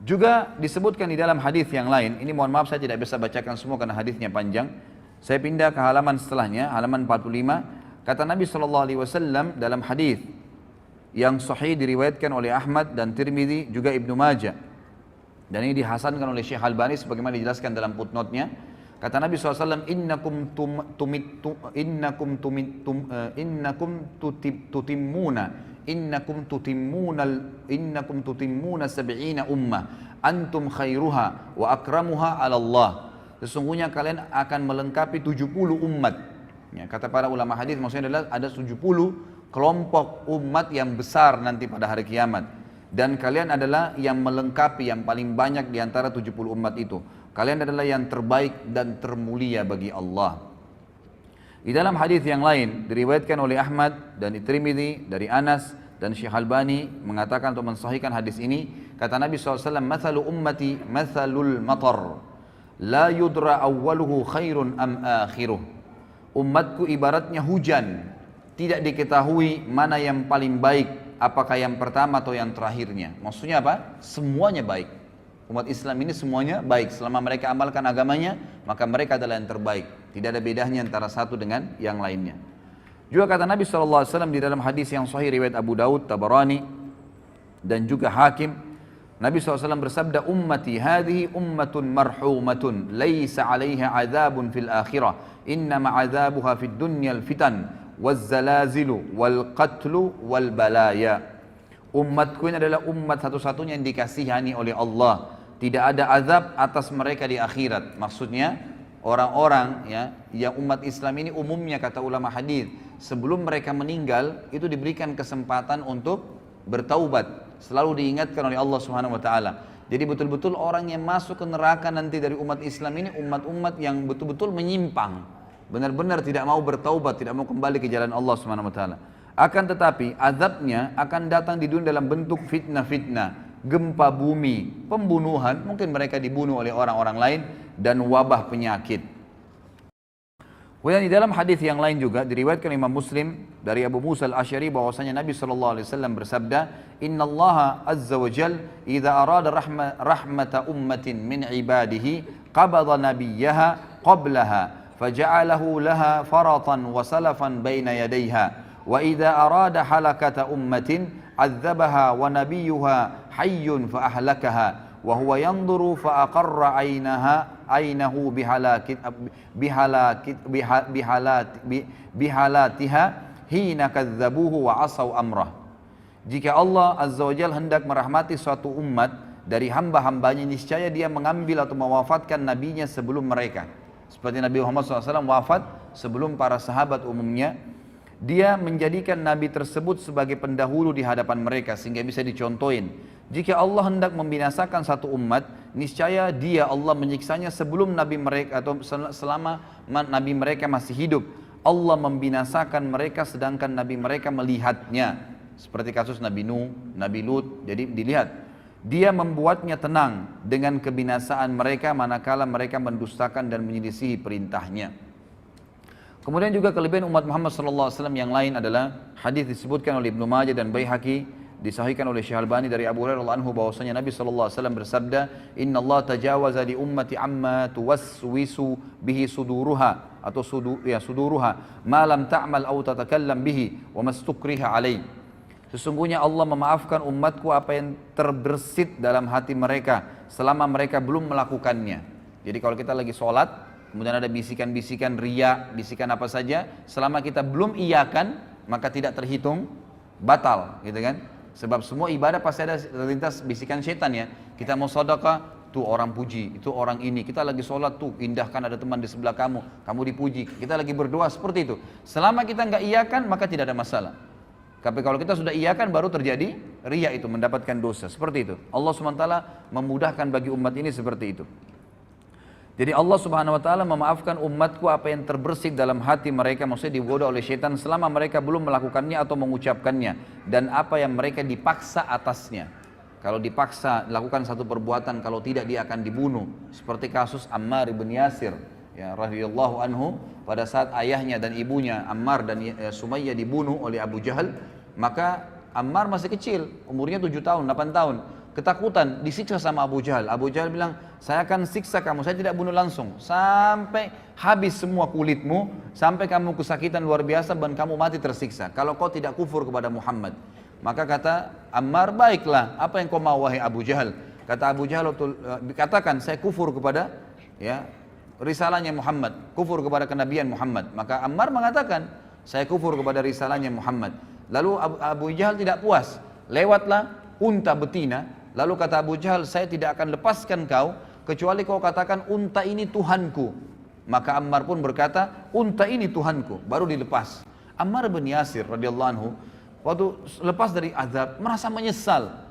Juga disebutkan di dalam hadis yang lain, ini mohon maaf saya tidak bisa bacakan semua karena hadisnya panjang. Saya pindah ke halaman setelahnya, halaman 45. Kata Nabi SAW dalam hadis yang sahih diriwayatkan oleh Ahmad dan Tirmidzi juga Ibnu Majah. Dan ini dihasankan oleh Syekh Albani sebagaimana dijelaskan dalam footnote-nya. Kata Nabi SAW, innakum tutimmuna sab'ina ummah antum khairuha wa akramuha 'ala Allah. Sesungguhnya kalian akan melengkapi 70 umat. Ya, kata para ulama hadis maksudnya adalah ada 70 kelompok umat yang besar nanti pada hari kiamat. Dan kalian adalah yang melengkapi yang paling banyak di antara 70 umat itu. Kalian adalah yang terbaik dan termulia bagi Allah. Di dalam hadis yang lain diriwayatkan oleh Ahmad dan Tirmidzi dari Anas dan Syekh Albani mengatakan untuk mensahihkan hadis ini, kata Nabi SAW, mathalu ummati mathalul matar la yudra awwaluhu khairun am akhiruh. Umatku ibaratnya hujan, tidak diketahui mana yang paling baik, apakah yang pertama atau yang terakhirnya. Maksudnya apa? Semuanya baik. Umat Islam ini semuanya baik. Selama mereka amalkan agamanya, maka mereka adalah yang terbaik. Tidak ada bedanya antara satu dengan yang lainnya. Juga kata Nabi SAW di dalam hadis yang sahih riwayat Abu Daud, Tabarani dan juga Hakim, Nabi SAW bersabda, ummati hadhihi ummatun marhumatun laysa 'alaiha 'adzabun fil akhirah innama 'adzabuha fid dunyal fitan wazzalazilu wal qatlu wal balaya. Umatku ini adalah umat satu-satunya yang dikasihani oleh Allah, tidak ada azab atas mereka di akhirat. Maksudnya orang-orang ya yang umat Islam ini umumnya kata ulama hadis sebelum mereka meninggal itu diberikan kesempatan untuk bertaubat, selalu diingatkan oleh Allah Subhanahu wa taala. Jadi betul-betul orang yang masuk ke neraka nanti dari umat Islam ini umat-umat yang betul-betul menyimpang, benar-benar tidak mau bertaubat, tidak mau kembali ke jalan Allah Subhanahu wa taala. Akan tetapi azabnya akan datang di dunia dalam bentuk fitnah-fitnah, gempa bumi, pembunuhan, mungkin mereka dibunuh oleh orang-orang lain, dan wabah penyakit. Kemudian di dalam hadis yang lain juga diriwayatkan Imam Muslim dari Abu Musa al-Asy'ari bahwasanya Nabi SAW bersabda, Inna Allah azza wa jal idza arada rahmata ummatin min ibadihi qabada nabiyyaha qablaha faja'alahu laha faratan wa salafan baina yadayha wa idza arada halakata ummatin azzabaha wa nabiyyuha hayyun fa ahlakaha wa huwa yanzuru fa aqarra ainahu bihalatiha hina kadzabuhu wa asaw amrah. Jika Allah azza wa jalla hendak merahmati suatu umat dari hamba-hambanya, niscaya dia mengambil atau mewafatkan nabinya sebelum mereka. Seperti Nabi Muhammad SAW wafat sebelum para sahabat umumnya, dia menjadikan nabi tersebut sebagai pendahulu di hadapan mereka sehingga bisa dicontohin. Jika Allah hendak membinasakan satu umat, niscaya dia Allah menyiksanya sebelum nabi mereka atau selama nabi mereka masih hidup. Allah membinasakan mereka sedangkan nabi mereka melihatnya. Seperti kasus Nabi Nuh, Nabi Lut, jadi dilihat. Dia membuatnya tenang dengan kebinasaan mereka manakala mereka mendustakan dan menyelisihi perintahnya. Kemudian juga kelebihan umat Muhammad SAW yang lain adalah hadis disebutkan oleh Ibnu Majah dan Baihaqi, disahihkan oleh Syekh Albani dari Abu Hurairah radhiyallahu anhu bahwasanya Nabi SAW bersabda, Inna Allah tajawaza li ummati amma tuwaswisu bihi suduruha atau suduruha ma lam ta'mal aw tatakallam bihi wa mastukriha alaih. Sesungguhnya Allah memaafkan umatku apa yang terbersit dalam hati mereka selama mereka belum melakukannya. Jadi kalau kita lagi sholat, kemudian ada bisikan-bisikan riya, bisikan apa saja, selama kita belum iyakan, maka tidak terhitung batal, gitu kan? Sebab semua ibadah pasti ada terlintas bisikan setan ya. Kita mau sedekah, tuh orang puji, itu orang ini. Kita lagi sholat tuh, indahkan ada teman di sebelah kamu, kamu dipuji. Kita lagi berdoa seperti itu. Selama kita nggak iyakan, maka tidak ada masalah. Tapi kalau kita sudah iyakan, baru terjadi riya itu, mendapatkan dosa. Seperti itu. Allah SWT memudahkan bagi umat ini seperti itu. Jadi Allah Subhanahu Wa Taala memaafkan umatku apa yang terbersih dalam hati mereka, maksudnya digoda oleh syaitan selama mereka belum melakukannya atau mengucapkannya, dan apa yang mereka dipaksa atasnya. Kalau dipaksa lakukan satu perbuatan, kalau tidak dia akan dibunuh. Seperti kasus Ammar ibn Yasir, ya radhiyallahu anhu, pada saat ayahnya dan ibunya Ammar dan Sumayyah dibunuh oleh Abu Jahal, maka Ammar masih kecil, umurnya 7 tahun, 8 tahun. Ketakutan, disiksa sama Abu Jahal. Abu Jahal bilang, saya akan siksa kamu, saya tidak bunuh langsung. Sampai habis semua kulitmu, sampai kamu kesakitan luar biasa dan kamu mati tersiksa. Kalau kau tidak kufur kepada Muhammad. Maka kata Ammar, baiklah, apa yang kau mau wahai Abu Jahal? Kata Abu Jahal, katakan saya kufur kepada ya risalahnya Muhammad, kufur kepada kenabian Muhammad. Maka Ammar mengatakan, saya kufur kepada risalahnya Muhammad. Lalu Abu Jahal tidak puas, lewatlah unta betina. Lalu kata Abu Jahal, saya tidak akan lepaskan kau kecuali kau katakan unta ini Tuhanku. Maka Ammar pun berkata, unta ini Tuhanku, baru dilepas. Ammar bin Yasir radhiyallahu anhu waktu lepas dari azab merasa menyesal,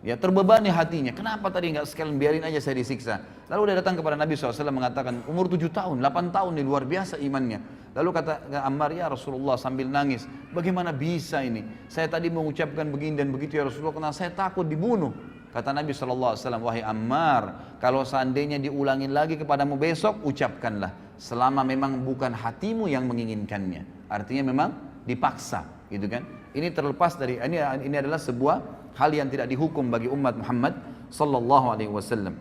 ya terbebani hatinya. Kenapa tadi nggak sekalian biarin aja saya disiksa? Lalu dia datang kepada Nabi SAW mengatakan, umur 7 tahun, 8 tahun ini luar biasa imannya. Lalu kata Ammar, ya Rasulullah sambil nangis, bagaimana bisa ini? Saya tadi mengucapkan begini dan begitu ya Rasulullah, karena saya takut dibunuh. Kata Nabi SAW, wahai Ammar, kalau seandainya diulangin lagi kepadamu besok, ucapkanlah. Selama memang bukan hatimu yang menginginkannya. Artinya memang dipaksa, gitu kan? Ini terlepas dari, ini adalah sebuah hal yang tidak dihukum bagi umat Muhammad sallallahu alaihi wasallam.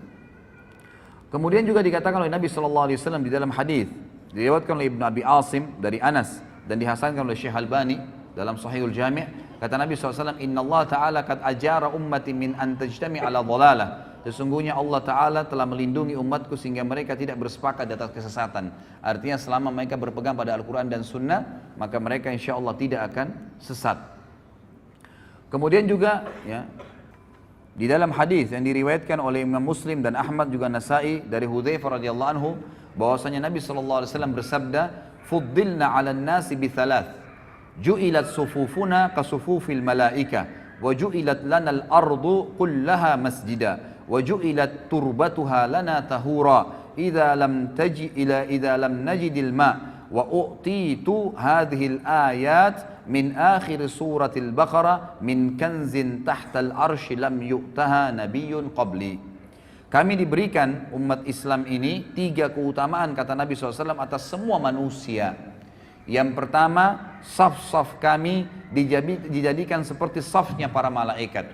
Kemudian juga dikatakan oleh Nabi sallallahu alaihi wasallam di dalam hadis diriwayatkan oleh Ibnu Abi Asim dari Anas dan dihasankan oleh Syekh Albani dalam Sahihul Jami', kata Nabi SAW, Inna Allah Ta'ala kad ajara ummati min an tajtami ala dhalalah. Sesungguhnya Allah Ta'ala telah melindungi umatku sehingga mereka tidak bersepakat di atas kesesatan. Artinya selama mereka berpegang pada Al-Quran dan Sunnah, maka mereka insya Allah tidak akan sesat. Kemudian juga ya, di dalam hadis yang diriwayatkan oleh Imam Muslim dan Ahmad juga Nasai dari Hudzaifah radhiyallahu anhu, bahwasanya Nabi SAW bersabda, fuddilna 'alan nasi bi thalath, ju'ilat sufufuna ka sufufil malaika, wa ju'ilat lana al-ardu kullaha masjida, wa ju'ilat turbatuha lana tahura, idza lam najidil ma, wa u'titu hadhil ayat min akhir suratil Baqarah min kanzin tahtal arshi lam yu'taha nabiyyun qabli. Kami diberikan umat Islam ini 3 keutamaan kata Nabi SAW atas semua manusia. Yang pertama, saf-saf kami dijadikan seperti safnya para malaikat.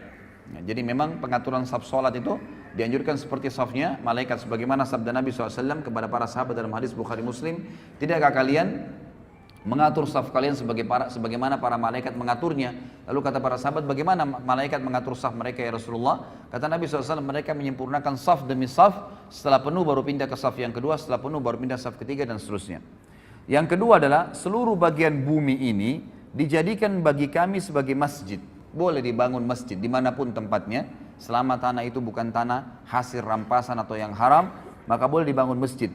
Nah, jadi memang pengaturan saf salat itu dianjurkan seperti safnya malaikat, sebagaimana sabda Nabi SAW kepada para sahabat dalam hadis Bukhari Muslim, tidakkah kalian mengatur saf kalian sebagaimana para malaikat mengaturnya? Lalu kata para sahabat, bagaimana malaikat mengatur saf mereka ya Rasulullah? Kata Nabi SAW, mereka menyempurnakan saf demi saf, setelah penuh baru pindah ke saf yang kedua, setelah penuh baru pindah saf ketiga dan seterusnya. Yang kedua adalah seluruh bagian bumi ini dijadikan bagi kami sebagai masjid. Boleh dibangun masjid dimanapun tempatnya, selama tanah itu bukan tanah hasil rampasan atau yang haram, maka boleh dibangun masjid.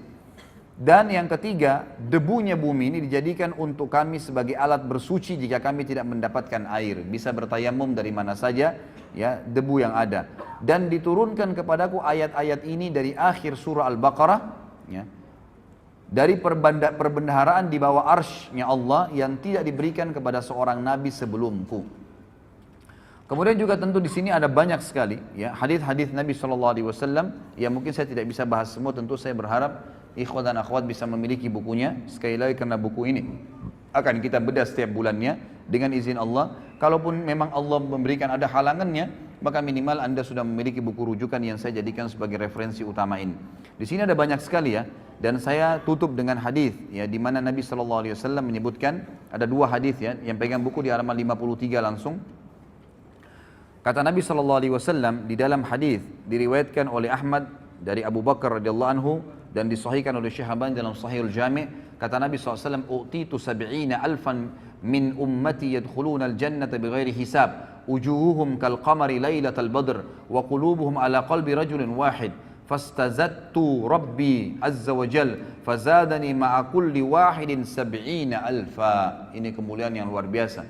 Dan yang ketiga, debunya bumi ini dijadikan untuk kami sebagai alat bersuci jika kami tidak mendapatkan air. Bisa bertayamum dari mana saja, ya, debu yang ada. Dan diturunkan kepadaku ayat-ayat ini dari akhir surah Al-Baqarah, ya, dari perbendaharaan di bawah arsy-Nya Allah yang tidak diberikan kepada seorang nabi sebelumku. Kemudian juga tentu di sini ada banyak sekali ya hadis-hadis Nabi SAW yang mungkin saya tidak bisa bahas semua. Tentu saya berharap ikhwan dan akhwat bisa memiliki bukunya. Sekali lagi karena buku ini akan kita bedah setiap bulannya dengan izin Allah. Kalaupun memang Allah memberikan ada halangannya, maka minimal Anda sudah memiliki buku rujukan yang saya jadikan sebagai referensi utama ini. Di sini ada banyak sekali ya, dan saya tutup dengan hadis ya, di mana Nabi SAW menyebutkan ada 2 hadis ya, yang pegang buku di halaman 53 langsung. Kata Nabi SAW di dalam hadis diriwayatkan oleh Ahmad dari Abu Bakar radhiyallahu anhu dan disahihkan oleh Syekh Albani dalam Sahihul Jami', kata Nabi SAW, "U'titu sab'ina alfan min ummati yadkhuluna al-jannata bighairi hisab, wujuhuhum kal qamari lailatal badr wa qulubuhum ala qalbi rajulin wahid. Fastazattu Rabbi azza wa jal fazadani ma'a kulli wahidin sab'ina alfa." Ini kemuliaan yang luar biasa.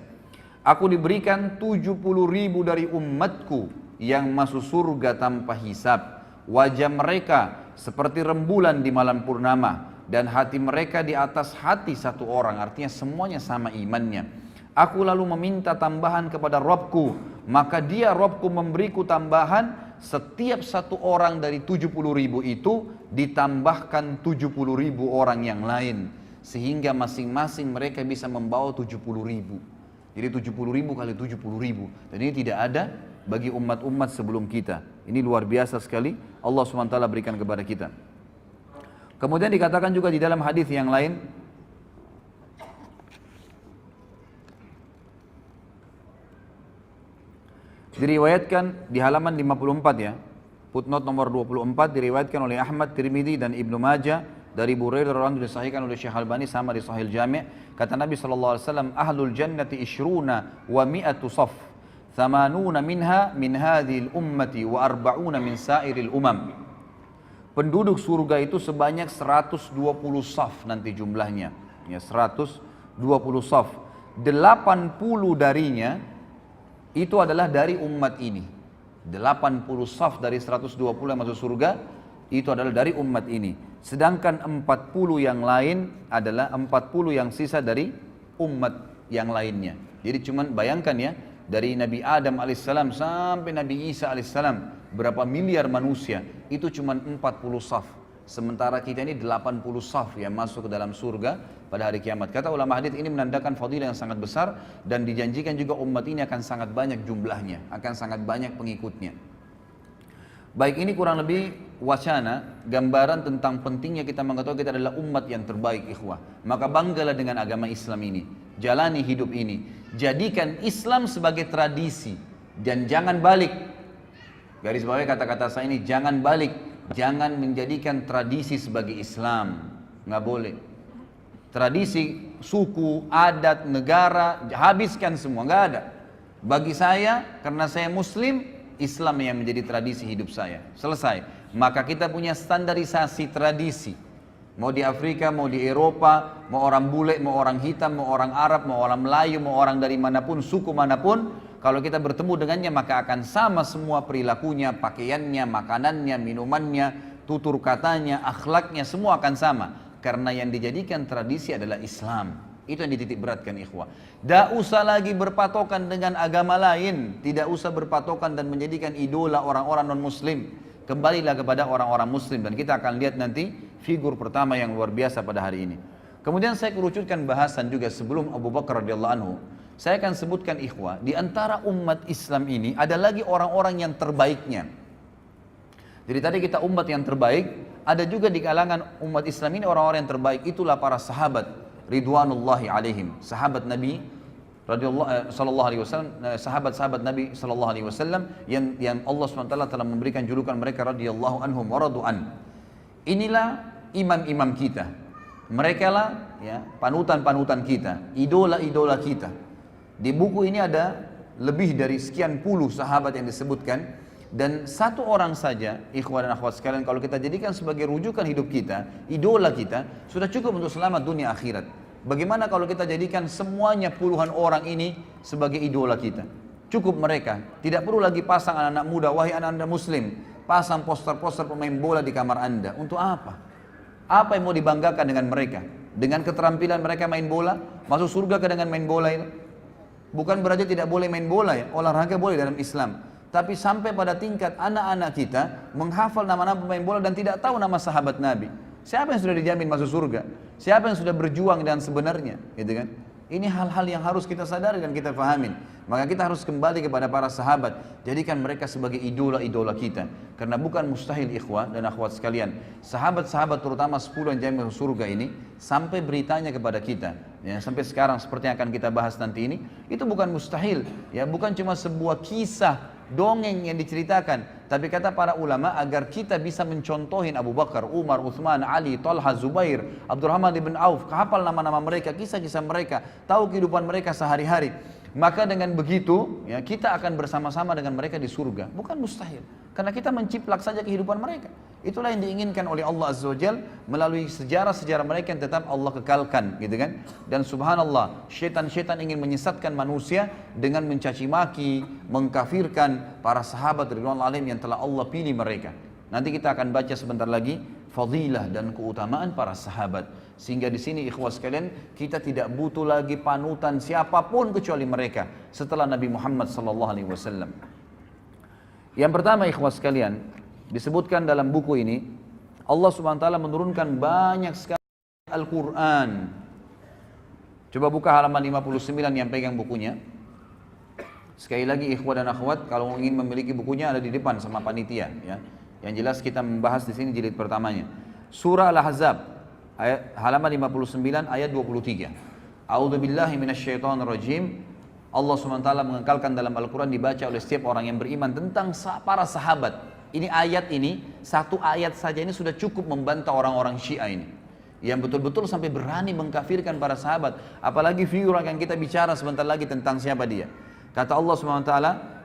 Aku diberikan 70.000 dari umatku yang masuk surga tanpa hisab. Wajah mereka seperti rembulan di malam purnama dan hati mereka di atas hati satu orang, artinya semuanya sama imannya. Aku lalu meminta tambahan kepada Rabbku, maka dia Rabbku memberiku tambahan, setiap satu orang dari 70.000 itu ditambahkan 70.000 orang yang lain, sehingga masing-masing mereka bisa membawa 70.000. Jadi 70.000 kali 70.000, dan ini tidak ada bagi umat-umat sebelum kita. Ini luar biasa sekali Allah SWT berikan kepada kita. Kemudian dikatakan juga di dalam hadis yang lain, diriwayatkan di halaman 54 ya, footnote nomor 24, diriwayatkan oleh Ahmad, Tirmidzi dan Ibnu Majah dari Burairah radhiyallahu anhu, disahihkan oleh Syekh Albani sama di Sahih Jami', kata Nabi SAW, "Ahlul jannati ishruna wa mi'atu saf, thamanuna minha min hadhil ummati wa arba'una min sairil umam." Penduduk surga itu sebanyak 120 saf nanti jumlahnya, ya 120 saf. 80 darinya itu adalah dari umat ini. 80 saf dari 120 yang masuk surga itu adalah dari umat ini. Sedangkan 40 yang lain adalah 40 yang sisa dari umat yang lainnya. Jadi cuman bayangkan ya, dari Nabi Adam alaihissalam sampai Nabi Isa alaihissalam, berapa miliar manusia, itu cuman 40 saf. Sementara kita ini 80 saf yang masuk ke dalam surga pada hari kiamat. Kata ulama hadis, ini menandakan fadilah yang sangat besar, dan dijanjikan juga umat ini akan sangat banyak jumlahnya, akan sangat banyak pengikutnya. Baik, ini kurang lebih wacana, gambaran tentang pentingnya kita mengetahui kita adalah umat yang terbaik, ikhwah. Maka banggalah dengan agama Islam ini, jalani hidup ini, jadikan Islam sebagai tradisi, dan jangan balik. Garis bawahi kata-kata saya ini, jangan balik, jangan menjadikan tradisi sebagai Islam, nggak boleh. Tradisi, suku, adat, negara, habiskan semua, nggak ada. Bagi saya, karena saya Muslim, Islam yang menjadi tradisi hidup saya. Selesai. Maka kita punya standarisasi tradisi. Mau di Afrika, mau di Eropa, mau orang bule, mau orang hitam, mau orang Arab, mau orang Melayu, mau orang dari manapun, suku manapun, kalau kita bertemu dengannya maka akan sama semua perilakunya, pakaiannya, makanannya, minumannya, tutur katanya, akhlaknya, semua akan sama. Karena yang dijadikan tradisi adalah Islam. Itu yang dititik beratkan, ikhwah. Tidak usah lagi berpatokan dengan agama lain. Tidak usah berpatokan dan menjadikan idola orang-orang non-muslim. Kembalilah kepada orang-orang muslim. Dan kita akan lihat nanti figur pertama yang luar biasa pada hari ini. Kemudian saya kerucutkan bahasan juga sebelum Abu Bakar radhiyallahu anhu. Saya akan sebutkan, ikhwah, di antara umat Islam ini ada lagi orang-orang yang terbaiknya. Jadi tadi kita umat yang terbaik, ada juga di kalangan umat Islam ini orang-orang yang terbaik. Itulah para sahabat ridwanullahi alaihim, sahabat Nabi sallallahu alaihi wasallam, sahabat-sahabat Nabi sallallahu alaihi wasallam yang Allah SWT telah memberikan julukan mereka radhiyallahu anhum wa radu'an. Inilah imam-imam kita. Mereka lah ya panutan-panutan kita, idola-idola kita. Di buku ini ada lebih dari sekian puluh sahabat yang disebutkan, dan satu orang saja, ikhwan dan akhwat sekalian, kalau kita jadikan sebagai rujukan hidup kita, idola kita, sudah cukup untuk selamat dunia akhirat. Bagaimana kalau kita jadikan semuanya puluhan orang ini sebagai idola kita? Cukup mereka, tidak perlu lagi pasang anak-anak muda, wahai anak-anak muslim, pasang poster-poster pemain bola di kamar anda. Untuk apa? Apa yang mau dibanggakan dengan mereka? Dengan keterampilan mereka main bola? Masuk surga ke dengan main bola ini? Bukan berarti tidak boleh main bola ya, olahraga boleh dalam Islam. Tapi sampai pada tingkat anak-anak kita menghafal nama-nama pemain bola dan tidak tahu nama sahabat Nabi. Siapa yang sudah dijamin masuk surga? Siapa yang sudah berjuang dan sebenarnya? Gitu kan? Ini hal-hal yang harus kita sadari dan kita fahamin. Maka kita harus kembali kepada para sahabat. Jadikan mereka sebagai idola-idola kita. Karena bukan mustahil, ikhwah dan akhwat sekalian, sahabat-sahabat terutama 10 yang jamin masuk surga ini, sampai beritanya kepada kita, ya, sampai sekarang seperti yang akan kita bahas nanti ini, itu bukan mustahil, ya, bukan cuma sebuah kisah dongeng yang diceritakan. Tapi kata para ulama, agar kita bisa mencontohin Abu Bakar, Umar, Uthman, Ali, Talha, Zubair, Abdurrahman ibn Auf, hafal nama-nama mereka, kisah-kisah mereka, tahu kehidupan mereka sehari-hari. Maka dengan begitu ya, kita akan bersama-sama dengan mereka di surga. Bukan mustahil, karena kita menciplak saja kehidupan mereka. Itulah yang diinginkan oleh Allah Azza wa Jal melalui sejarah-sejarah mereka yang tetap Allah kekalkan, gitu kan. Dan subhanallah, syaitan-syaitan ingin menyesatkan manusia dengan mencaci maki, mengkafirkan para sahabat ridwanullah alaihim yang telah Allah pilih mereka. Nanti kita akan baca sebentar lagi fadilah dan keutamaan para sahabat. Sehingga di sini ikhwas sekalian, kita tidak butuh lagi panutan siapapun kecuali mereka setelah Nabi Muhammad sallallahu alaihi wasallam. Yang pertama ikhwas sekalian, disebutkan dalam buku ini, Allah Subhanahu wa taala menurunkan banyak sekali Al-Qur'an. Coba buka halaman 59 yang pegang bukunya. Sekali lagi ikhwah dan akhwat, kalau ingin memiliki bukunya ada di depan sama panitia ya. Yang jelas kita membahas di sini jilid pertamanya. Surah Al-Ahzab halaman 59 ayat 23. A'udzubillahi minasyaitonirrajim. Allah SWT mengekalkan dalam Al-Quran, dibaca oleh setiap orang yang beriman tentang para sahabat. Ini ayat ini, satu ayat saja ini sudah cukup membantah orang-orang Syiah ini, yang betul-betul sampai berani mengkafirkan para sahabat. Apalagi figura yang kita bicara sebentar lagi tentang siapa dia. Kata Allah SWT,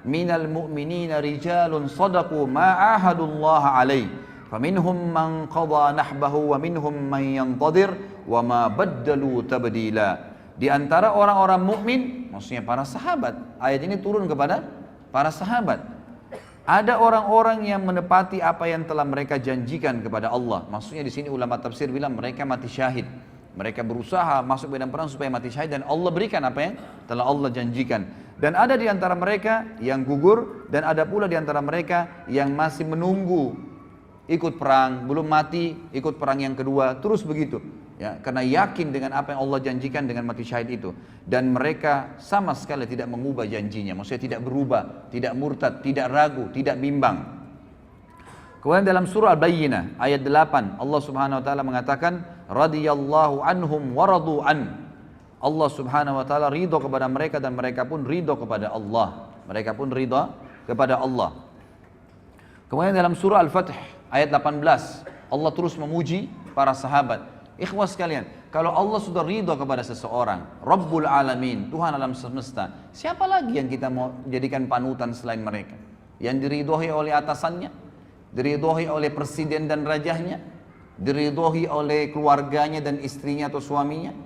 minal mu'minina rijalun sadaqu ma'ahadullaha alaih, faminhum man qadha nahbahu wa minhum man yantadir wa ma baddalu tabdila. Di antara orang-orang mukmin, maksudnya para sahabat. Ayat ini turun kepada para sahabat. Ada orang-orang yang menepati apa yang telah mereka janjikan kepada Allah. Maksudnya di sini ulama tafsir bilang mereka mati syahid. Mereka berusaha masuk medan perang supaya mati syahid, dan Allah berikan apa yang telah Allah janjikan. Dan ada di antara mereka yang gugur, dan ada pula di antara mereka yang masih menunggu ikut perang, belum mati, ikut perang yang kedua, terus begitu. Ya, karena yakin dengan apa yang Allah janjikan dengan mati syahid itu. Dan mereka sama sekali tidak mengubah janjinya, maksudnya tidak berubah, tidak murtad, tidak ragu, tidak bimbang. Kemudian dalam surah Al-Bayyinah ayat 8 Allah Subhanahu wa taala mengatakan radhiyallahu anhum wa radu an. Allah Subhanahu wa taala ridha kepada mereka dan mereka pun ridha kepada Allah. Mereka pun ridha kepada Allah. Kemudian dalam surah Al-Fath ayat 18 Allah terus memuji para sahabat. Ikhwas sekalian, kalau Allah sudah ridha kepada seseorang, Rabbul Alamin, Tuhan alam semesta, siapa lagi yang kita mau jadikan panutan selain mereka? Yang diridhoi oleh atasannya, diridhoi oleh presiden dan rajahnya, diridhoi oleh keluarganya dan istrinya atau suaminya?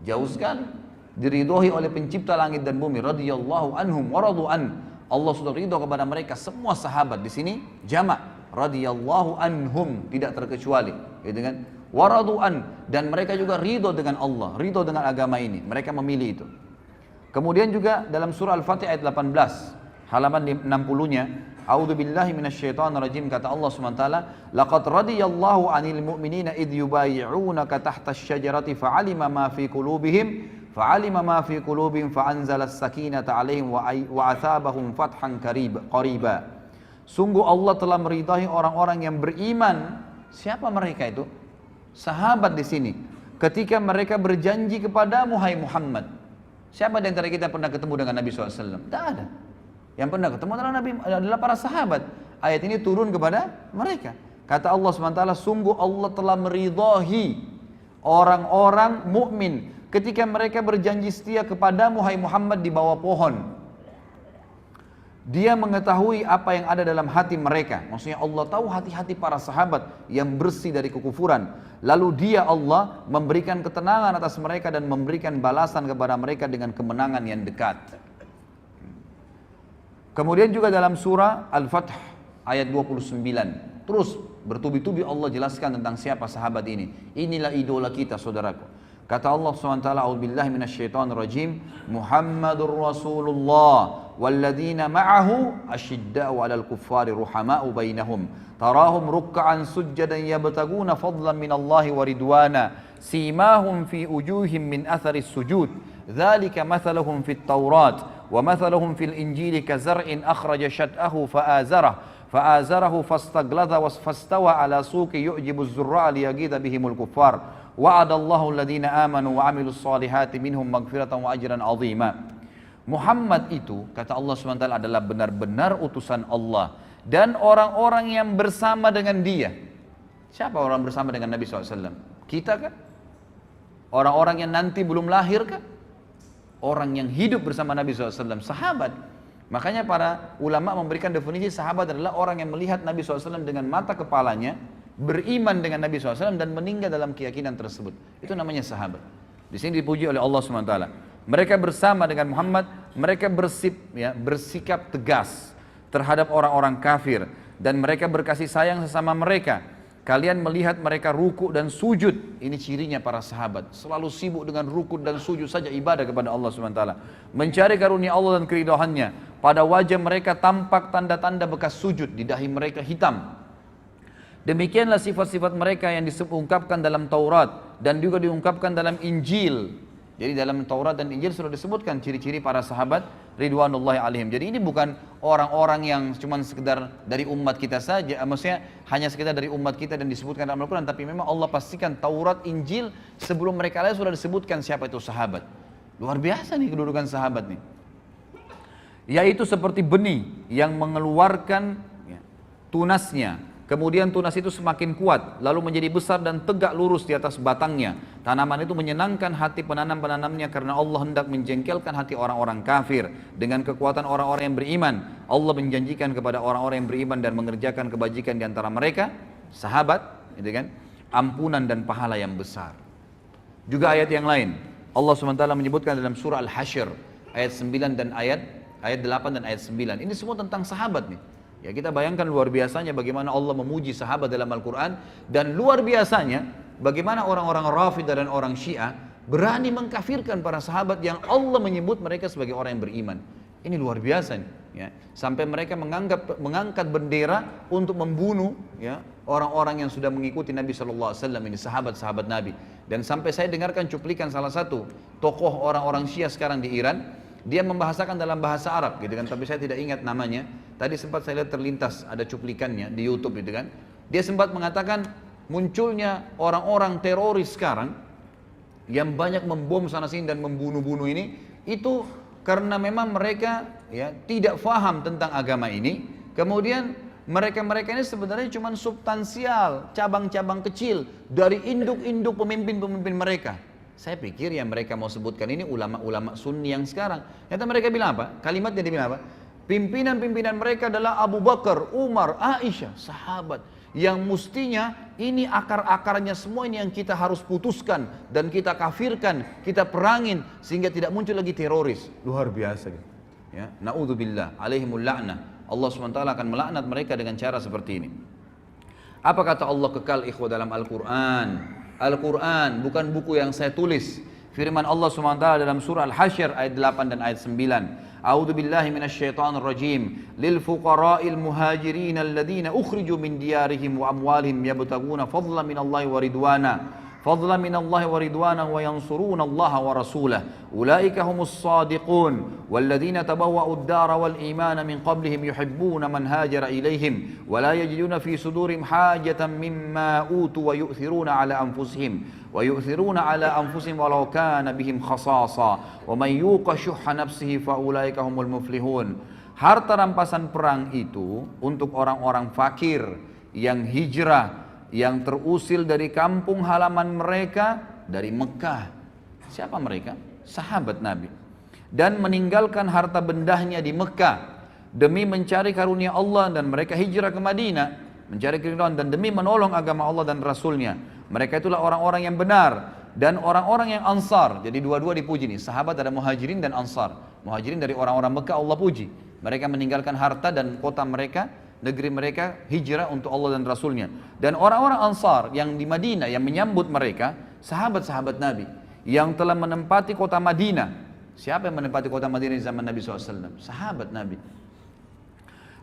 Jauh sekali. Diridhoi oleh pencipta langit dan bumi, radhiyallahu anhum wa radu an. Allah sudah ridha kepada mereka, semua sahabat. Di sini jamak, radhiyallahu anhum, tidak terkecuali, gitu kan? Waradu'an, dan mereka juga ridho dengan Allah, ridho dengan agama ini, mereka memilih itu. Kemudian juga dalam surah Al-Fatih ayat 18 halaman 60-nya, a'udzubillahi minasyaitonirrajim, kata Allah SWT, laqad radiyallahu 'anil mu'minina idh yubayyi'unaka tahta asy-syajarati fa'alima ma fi qulubihim fa'anzala as-sakinata 'alaihim wa athabahum fathan qariba. Sungguh Allah telah meridai orang-orang yang beriman. Siapa mereka itu? Sahabat di sini. Ketika mereka berjanji kepadamu, hai Muhammad. Siapa di antara kita pernah ketemu dengan Nabi SAW? Tidak ada. Yang pernah ketemu adalah para sahabat. Ayat ini turun kepada mereka. Kata Allah SWT, sungguh Allah telah meridai orang-orang mukmin ketika mereka berjanji setia kepadamu, hai Muhammad, di bawah pohon. Dia mengetahui apa yang ada dalam hati mereka. Maksudnya Allah tahu hati-hati para sahabat yang bersih dari kekufuran. Lalu dia Allah memberikan ketenangan atas mereka dan memberikan balasan kepada mereka dengan kemenangan yang dekat. Kemudian juga dalam surah Al-Fath ayat 29. Terus bertubi-tubi Allah jelaskan tentang siapa sahabat ini. Inilah idola kita, saudaraku. Kata Allah SWT, a'udzubillahi minasyaitonirrajim, Muhammadur Rasulullah walladzina ma'ahu asyidda'u 'alal kuffari ruhama'u bainahum tarahum ruk'an sujjadan yabtaguna fadlan minallahi wa ridwana simahum fi wujuhim min atharis sujud dzalika mathaluhum fit taurat wa mathaluhum fil injili kazar'in akhraja shat'ahu fa'azarahu fastagladha fastawa 'ala suqi yu'jibu az-zurra'a liyaghidha bihimul kuffar wa'adallahu alladhina amanu wa 'amilus solihati minhum maghfiratan wa ajran 'azima. Muhammad itu, kata Allah SWT, adalah benar-benar utusan Allah. Dan orang-orang yang bersama dengan dia. Siapa orang bersama dengan Nabi SAW? Kita kan? Orang-orang yang nanti belum lahir kan? Orang yang hidup bersama Nabi SAW, sahabat. Makanya para ulama memberikan definisi sahabat adalah orang yang melihat Nabi SAW dengan mata kepalanya, beriman dengan Nabi SAW dan meninggal dalam keyakinan tersebut. Itu namanya sahabat. Di sini dipuji oleh Allah SWT. Mereka bersama dengan Muhammad, mereka bersikap tegas terhadap orang-orang kafir, dan mereka berkasih sayang sesama mereka. Kalian melihat mereka ruku dan sujud. Ini cirinya para sahabat, selalu sibuk dengan ruku dan sujud saja, ibadah kepada Allah SWT, mencari karunia Allah dan keridhaannya. Pada wajah mereka tampak tanda-tanda bekas sujud, di dahi mereka hitam. Demikianlah sifat-sifat mereka yang diungkapkan dalam Taurat dan juga diungkapkan dalam Injil. Jadi dalam Taurat dan Injil sudah disebutkan ciri-ciri para sahabat ridwanullahi alaihim. Jadi ini bukan orang-orang yang cuma sekedar dari umat kita saja, maksudnya hanya sekedar dari umat kita dan disebutkan dalam Al-Quran, tapi memang Allah pastikan Taurat, Injil sebelum mereka lahir sudah disebutkan siapa itu sahabat. Luar biasa nih kedudukan sahabat nih. Yaitu seperti benih yang mengeluarkan tunasnya. Kemudian tunas itu semakin kuat, lalu menjadi besar dan tegak lurus di atas batangnya. Tanaman itu menyenangkan hati penanam-penanamnya karena Allah hendak menjengkelkan hati orang-orang kafir. Dengan kekuatan orang-orang yang beriman, Allah menjanjikan kepada orang-orang yang beriman dan mengerjakan kebajikan di antara mereka, sahabat, gitu kan, ampunan dan pahala yang besar. Juga ayat yang lain, Allah SWT menyebutkan dalam surah Al-Hasyr, ayat 9 dan ayat 8 dan ayat 9. Ini semua tentang sahabat nih. Ya, kita bayangkan luar biasanya bagaimana Allah memuji sahabat dalam Al-Quran, dan luar biasanya bagaimana orang-orang Rafidah dan orang Syiah berani mengkafirkan para sahabat yang Allah menyebut mereka sebagai orang yang beriman. Ini luar biasa nih, ya. Sampai mereka mengangkat bendera untuk membunuh, ya, orang-orang yang sudah mengikuti Nabi SAW, ini sahabat-sahabat Nabi. Dan sampai saya dengarkan cuplikan salah satu tokoh orang-orang Syiah sekarang di Iran. Dia membahasakan dalam bahasa Arab, gitu kan, tapi saya tidak ingat namanya. Tadi sempat saya lihat terlintas ada cuplikannya di YouTube, gitu kan. Dia sempat mengatakan munculnya orang-orang teroris sekarang yang banyak membom sana sini dan membunuh-bunuh ini, itu karena memang mereka, ya, tidak faham tentang agama ini. Kemudian mereka-mereka ini sebenarnya cuma substansial, cabang-cabang kecil dari induk-induk pemimpin-pemimpin mereka. Saya pikir yang mereka mau sebutkan ini ulama-ulama sunni yang sekarang. Ternyata mereka bilang apa? Kalimatnya dia bilang apa? Pimpinan-pimpinan mereka adalah Abu Bakar, Umar, Aisyah, sahabat. Yang mestinya ini akar-akarnya semua ini yang kita harus putuskan dan kita kafirkan, kita perangin sehingga tidak muncul lagi teroris. Luar biasa gitu. Ya, naudzubillah, alaihimul la'nah. Allah SWT akan melaknat mereka dengan cara seperti ini. Apa kata Allah kekal ikhwah dalam Al-Quran? Al-Quran bukan buku yang saya tulis. Firman Allah SWT dalam surah Al-Hasyr ayat 8 dan ayat 9. A'udzu billahi minasyaitonir rajim. Lil fuqara'il muhajirin alladziina ukhriju min diyarihim wa amwalihim yabtaguna fadlan minallahi wa ridwana. فضلا من الله ورضوانه وينصرون الله ورسوله أولئك هم الصادقون والذين تبوأوا الدار والإيمان من قبلهم يحبون من هاجر إليهم ولا يجدون في صدورهم حاجة مما أوتوا ويؤثرون على أنفسهم ولو كان بهم خصاصة ومن يوق شح نفسه فأولئك هم المفلحون. Harta rampasan perang itu untuk orang-orang fakir yang hijrah, yang terusil dari kampung halaman mereka dari Mekah. Siapa mereka? Sahabat Nabi. Dan meninggalkan harta bendahnya di Mekah demi mencari karunia Allah, dan mereka hijrah ke Madinah mencari keridhaan dan demi menolong agama Allah dan Rasulnya. Mereka itulah orang-orang yang benar dan orang-orang yang Ansar. Jadi dua-dua dipuji nih. Sahabat ada Muhajirin dan Ansar. Muhajirin dari orang-orang Mekah Allah puji. Mereka meninggalkan harta dan kota mereka, negeri mereka, hijrah untuk Allah dan Rasulnya. Dan orang-orang Ansar yang di Madinah yang menyambut mereka, sahabat-sahabat Nabi yang telah menempati kota Madinah. Siapa yang menempati kota Madinah di zaman Nabi SAW? Sahabat Nabi.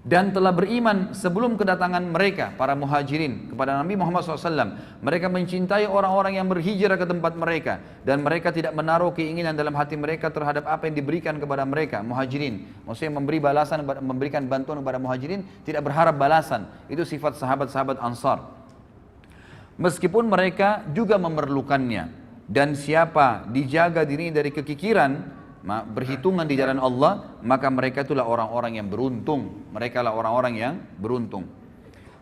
Dan telah beriman sebelum kedatangan mereka, para muhajirin, kepada Nabi Muhammad SAW. Mereka mencintai orang-orang yang berhijrah ke tempat mereka, dan mereka tidak menaruh keinginan dalam hati mereka terhadap apa yang diberikan kepada mereka, muhajirin. Maksudnya memberi balasan, memberikan bantuan kepada muhajirin, tidak berharap balasan. Itu sifat sahabat-sahabat Ansar. Meskipun mereka juga memerlukannya. Dan siapa dijaga diri dari kekikiran, berhitungan di jalan Allah, maka mereka itulah orang-orang yang beruntung. Mereka lah orang-orang yang beruntung.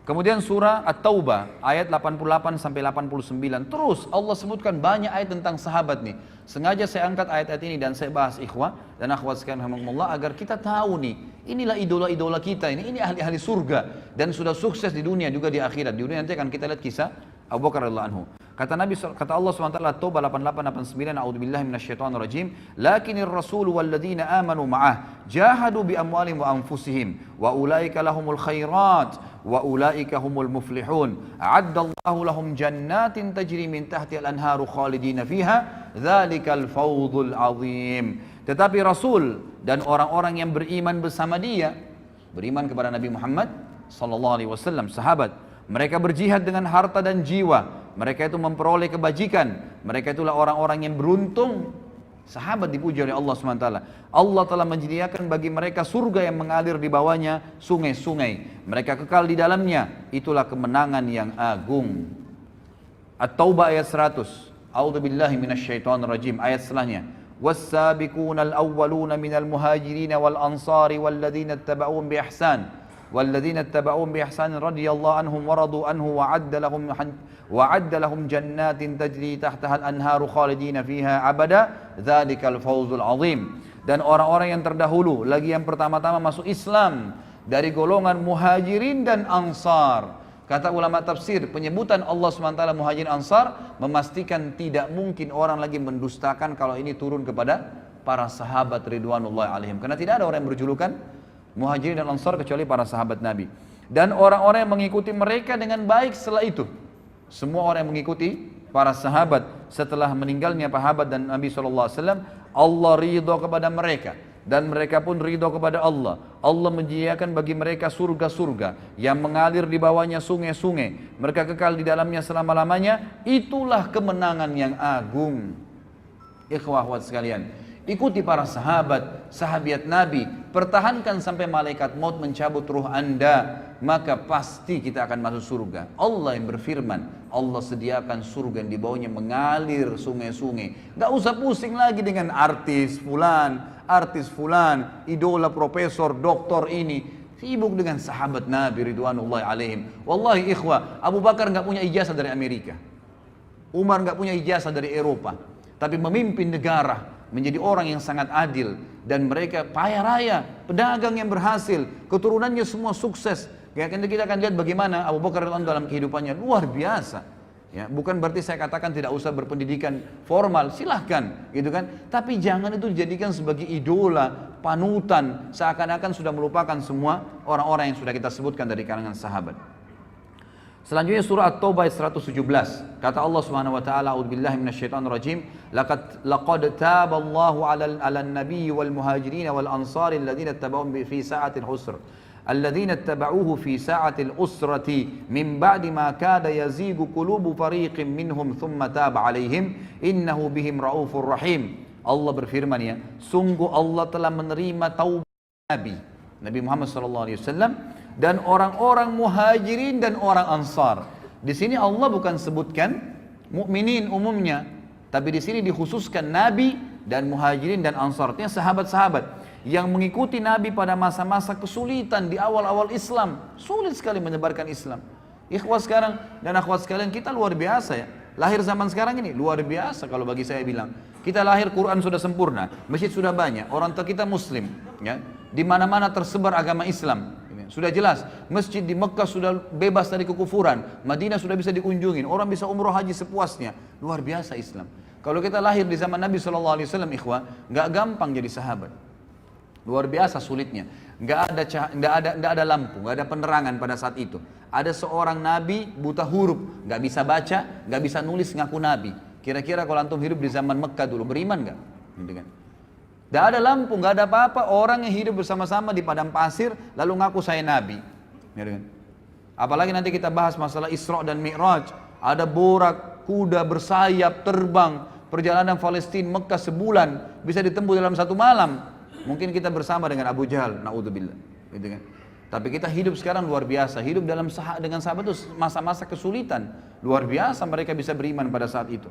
Kemudian surah At-Taubah ayat 88 sampai 89. Terus Allah sebutkan banyak ayat tentang sahabat nih. Sengaja saya angkat ayat-ayat ini dan saya bahas ikhwah dan akhwat sekalian rahimakumullah agar kita tahu nih, inilah idola-idola kita ini ahli-ahli surga dan sudah sukses di dunia juga di akhirat. Di dunia nanti akan kita lihat kisah Abu Bakar radhiyallahu anhu. Kata Allah SWT, Taubah 88-89, A'udzubillahi minasyaitonirrajim, lakinir rasul walladzina amanu ma'ah jahadu bi amwalihim wa anfusihim wa ulaika lahumul khairat wa ulaika humul muflihun. A'addallahu lahum jannatin tajri min tahtiha al-anharu khalidina fiha, dzalikal fawzul azim. Tetapi Rasul dan orang-orang yang beriman bersama dia, beriman kepada Nabi Muhammad sallallahu alaihi wasallam, sahabat, mereka berjihad dengan harta dan jiwa. Mereka itu memperoleh kebajikan. Mereka itulah orang-orang yang beruntung. Sahabat dipuji oleh Allah SWT. Allah telah menyediakan bagi mereka surga yang mengalir di bawahnya sungai-sungai. Mereka kekal di dalamnya. Itulah kemenangan yang agung. At-Taubah ayat 100. A'udzubillahi minasyaitonirrajim. Ayat setelahnya. Was-sabiqunal awwaluna minal muhajirin wal ansari walladzina ittaba'uhum bi ihsan. والذين اتبعوهم بإحسان رضي الله عنهم ورضوا عنه وعد لهم جنات تجري تحتها الأنهار خالدين فيها أبدا ذلك الفوز العظيم. Dan orang-orang yang terdahulu lagi yang pertama-tama masuk Islam dari golongan muhajirin dan ansar. Kata ulama tafsir, penyebutan Allah SWT muhajirin ansar memastikan tidak mungkin orang lagi mendustakan kalau ini turun kepada para sahabat ridwanullah alaihim, karena tidak ada orang yang berjulukan Muhajirin dan Ansar kecuali para sahabat Nabi. Dan orang-orang yang mengikuti mereka dengan baik setelah itu. Semua orang yang mengikuti para sahabat setelah meninggalnya sahabat dan Nabi SAW, Allah ridho kepada mereka. Dan mereka pun ridho kepada Allah. Allah menyediakan bagi mereka surga-surga yang mengalir di bawahnya sungai-sungai. Mereka kekal di dalamnya selama-lamanya. Itulah kemenangan yang agung. Ikhwah akhwat sekalian, ikuti para sahabat, sahabiat Nabi, pertahankan sampai malaikat maut mencabut ruh anda, maka pasti kita akan masuk surga. Allah yang berfirman, Allah sediakan surga yang di bawahnya mengalir sungai-sungai. Gak usah pusing lagi dengan artis fulan, idola profesor, doktor ini. Sibuk dengan sahabat Nabi ridwanullahi alaihim. Wallahi ikhwah, Abu Bakar gak punya ijazah dari Amerika, Umar gak punya ijazah dari Eropa, tapi memimpin negara menjadi orang yang sangat adil, dan mereka kaya raya, pedagang yang berhasil, keturunannya semua sukses. Kita akan lihat bagaimana Abu Bakar dalam kehidupannya luar biasa. Ya, bukan berarti saya katakan tidak usah berpendidikan formal, silahkan, gitu kan. Tapi jangan itu dijadikan sebagai idola, panutan, seakan-akan sudah melupakan semua orang-orang yang sudah kita sebutkan dari kalangan sahabat. Selanjutnya surah At-Taubah 117. Kata Allah Subhanahu wa taala, a'udzubillahi minasyaitonirrajim, laqad taballahu 'alan nabiyyi wal muhajirin wal ansari alladziina ittaba'uhum fi sa'atil usr. Alladziina ittaba'uhu fi sa'atil usrati min ba'di ma kada yazigu qulubu fariqin minhum thumma taba 'alaihim innahu bihim raufur rahim. Allah berfirman, ya, sungguh Allah telah menerima taubat Nabi Muhammad sallallahu alaihi wasallam dan orang-orang muhajirin dan orang ansar. Di sini Allah bukan sebutkan mukminin umumnya, tapi di sini dikhususkan Nabi dan muhajirin dan ansar. Artinya sahabat-sahabat yang mengikuti Nabi pada masa-masa kesulitan di awal-awal Islam. Sulit sekali menyebarkan Islam. Ikhwah sekarang dan akhwat sekalian, kita luar biasa ya. Lahir zaman sekarang ini luar biasa kalau bagi saya bilang. Kita lahir Quran sudah sempurna, masjid sudah banyak, orang tua kita muslim, ya. Di mana-mana tersebar agama Islam. Sudah jelas, masjid di Mekah sudah bebas dari kekufuran, Madinah sudah bisa dikunjungin, orang bisa umroh haji sepuasnya. Luar biasa Islam. Kalau kita lahir di zaman Nabi SAW, ikhwah, nggak gampang jadi sahabat. Luar biasa sulitnya. Nggak ada lampu, nggak ada penerangan pada saat itu. Ada seorang Nabi buta huruf, nggak bisa baca, nggak bisa nulis, ngaku Nabi. Kira-kira kalau antum hidup di zaman Mekah dulu, beriman nggak? Gitu kan? Tidak ada lampu, nggak ada apa-apa, orang yang hidup bersama-sama di padang pasir lalu ngaku saya Nabi. Apalagi nanti kita bahas masalah Isra dan Mi'raj, ada borak, kuda bersayap, terbang, perjalanan Palestina Mekah sebulan bisa ditempuh dalam satu malam. Mungkin kita bersama dengan Abu Jahal, naudzubillah, gitu kan. Tapi kita hidup sekarang luar biasa, hidup dengan sahabat itu masa-masa kesulitan, luar biasa mereka bisa beriman pada saat itu.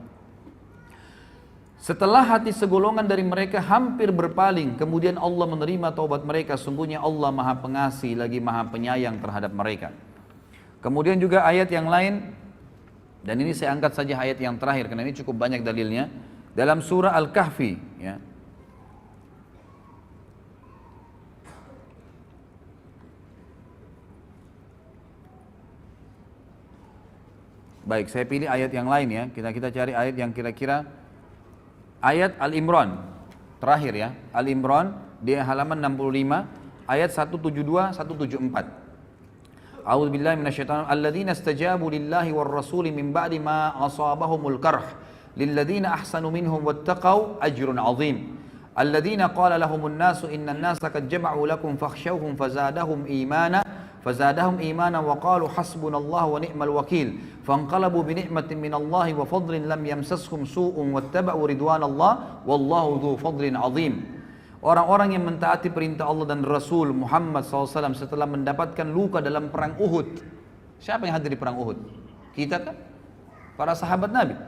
Setelah hati segolongan dari mereka hampir berpaling, kemudian Allah menerima taubat mereka. Sungguhnya Allah Maha Pengasih lagi Maha Penyayang terhadap mereka. Kemudian juga ayat yang lain, dan ini saya angkat saja ayat yang terakhir karena ini cukup banyak dalilnya. Dalam surah Al-Kahfi, ya. Baik, saya pilih ayat yang lain ya. Kita cari ayat yang kira-kira ayat Al-Imran terakhir ya. Al-Imran di halaman 65 ayat 172 174. A'udzu billahi minasyaitonir rajim. Alladzina istajabu lillahi war rasuli min ba'di ma asabahumul qarh lilladzina ahsanu minhum wattaqau ajrun 'adzim. Alladzina qala lahumun nasu innan nasa qad jama'u lakum fakhshawhum فزادهم إيمانا وقالوا حسبنا الله ونعم الوكيل فانقلبوا بنعمة من الله وفضل لم يمسسهم سوء واتبعوا رضوان الله والله ذو فضل عظيم. Orang-orang yang mentaati perintah Allah dan Rasul Muhammad SAW setelah mendapatkan luka dalam perang Uhud. Siapa yang hadir di perang Uhud? Kita kan? Para sahabat Nabi.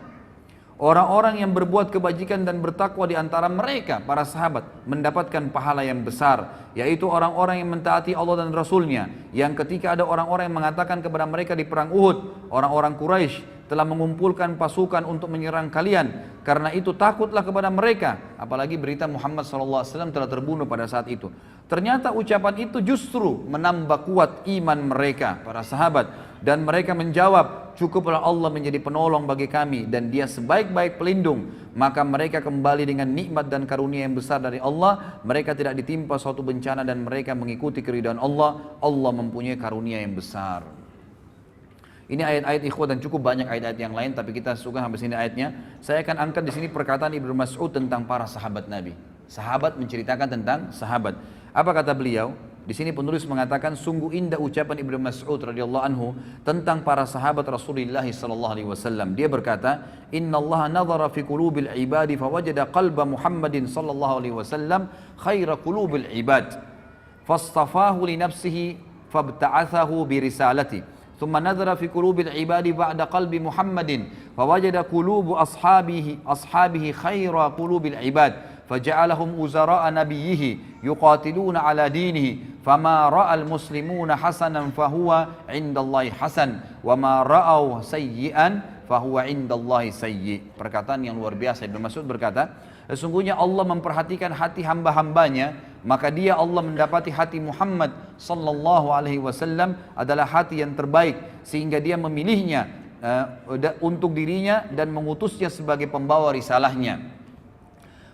Orang-orang yang berbuat kebajikan dan bertakwa di antara mereka, para sahabat, mendapatkan pahala yang besar, yaitu orang-orang yang mentaati Allah dan Rasulnya. Yang ketika ada orang-orang yang mengatakan kepada mereka di perang Uhud, orang-orang Quraisy telah mengumpulkan pasukan untuk menyerang kalian, karena itu takutlah kepada mereka. Apalagi berita Muhammad SAW telah terbunuh pada saat itu. Ternyata ucapan itu justru menambah kuat iman mereka, para sahabat. Dan mereka menjawab, cukuplah Allah menjadi penolong bagi kami dan dia sebaik-baik pelindung. Maka mereka kembali dengan nikmat dan karunia yang besar dari Allah. Mereka tidak ditimpa suatu bencana dan mereka mengikuti keridhaan Allah. Allah mempunyai karunia yang besar. Ini ayat-ayat ikhwah dan cukup banyak ayat-ayat yang lain, tapi kita suka sampai sini ayatnya. Saya akan angkat di sini perkataan Ibnu Mas'ud tentang para sahabat Nabi. Sahabat menceritakan tentang sahabat. Apa kata beliau? Di sini penulis mengatakan sungguh indah ucapan Ibnu Mas'ud radhiyallahu anhu tentang para sahabat Rasulullah sallallahu alaihi wasallam. Dia berkata, "Inna Allah nadhara fi qulubil ibadi fawajada qalba Muhammadin sallallahu alaihi wasallam khaira qulubil ibad. Fastafahu li nafsihi fabta'athahu bi risalati. Thumma nadhara fi qulubil ibadi ba'da qalbi Muhammadin fawajada qulubu ashabihi khaira qulubil ibad." فجعلهم وزراء نبيه يقاتلون على دينه فما رأى المسلمون حسنا فهو عند الله حسن وما رأوا سيئا فهو عند الله سيء. Perkataan yang luar biasa. Ibnu Mas'ud berkata, sesungguhnya Allah memperhatikan hati hamba-hambanya, maka dia Allah mendapati hati Muhammad sallallahu alaihi wasallam adalah hati yang terbaik, sehingga dia memilihnya untuk dirinya dan mengutusnya sebagai pembawa risalahnya.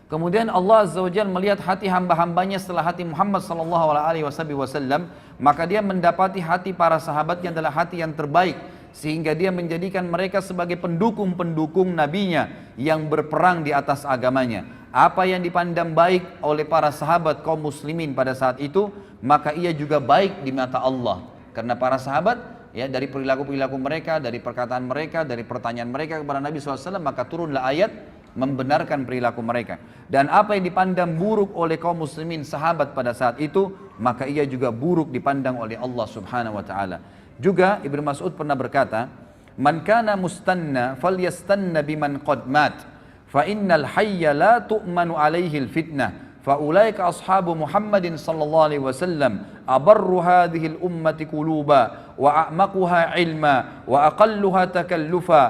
Kemudian Allah Azza wa Jalla melihat hati hamba-hambanya setelah hati Muhammad sallallahu alaihi wasallam, maka dia mendapati hati para sahabatnya adalah hati yang terbaik, sehingga dia menjadikan mereka sebagai pendukung-pendukung nabinya yang berperang di atas agamanya. Apa yang dipandang baik oleh para sahabat kaum muslimin pada saat itu, maka ia juga baik di mata Allah. Karena para sahabat, ya, dari perilaku-perilaku mereka, dari perkataan mereka, dari pertanyaan mereka kepada Nabi SAW, maka turunlah ayat membenarkan perilaku mereka. Dan apa yang dipandang buruk oleh kaum muslimin sahabat pada saat itu, maka ia juga buruk dipandang oleh Allah Subhanahu wa taala. Juga Ibnu Mas'ud pernah berkata, "Man kana mustanna falyastanna biman qad mat, fa innal hayya la tu'manu alaihi al-fitnah." فأولئك أصحاب محمد صلى الله عليه وسلم أبر هذه الأمة قلوبا وأعمقها علما وأقلها تكلفا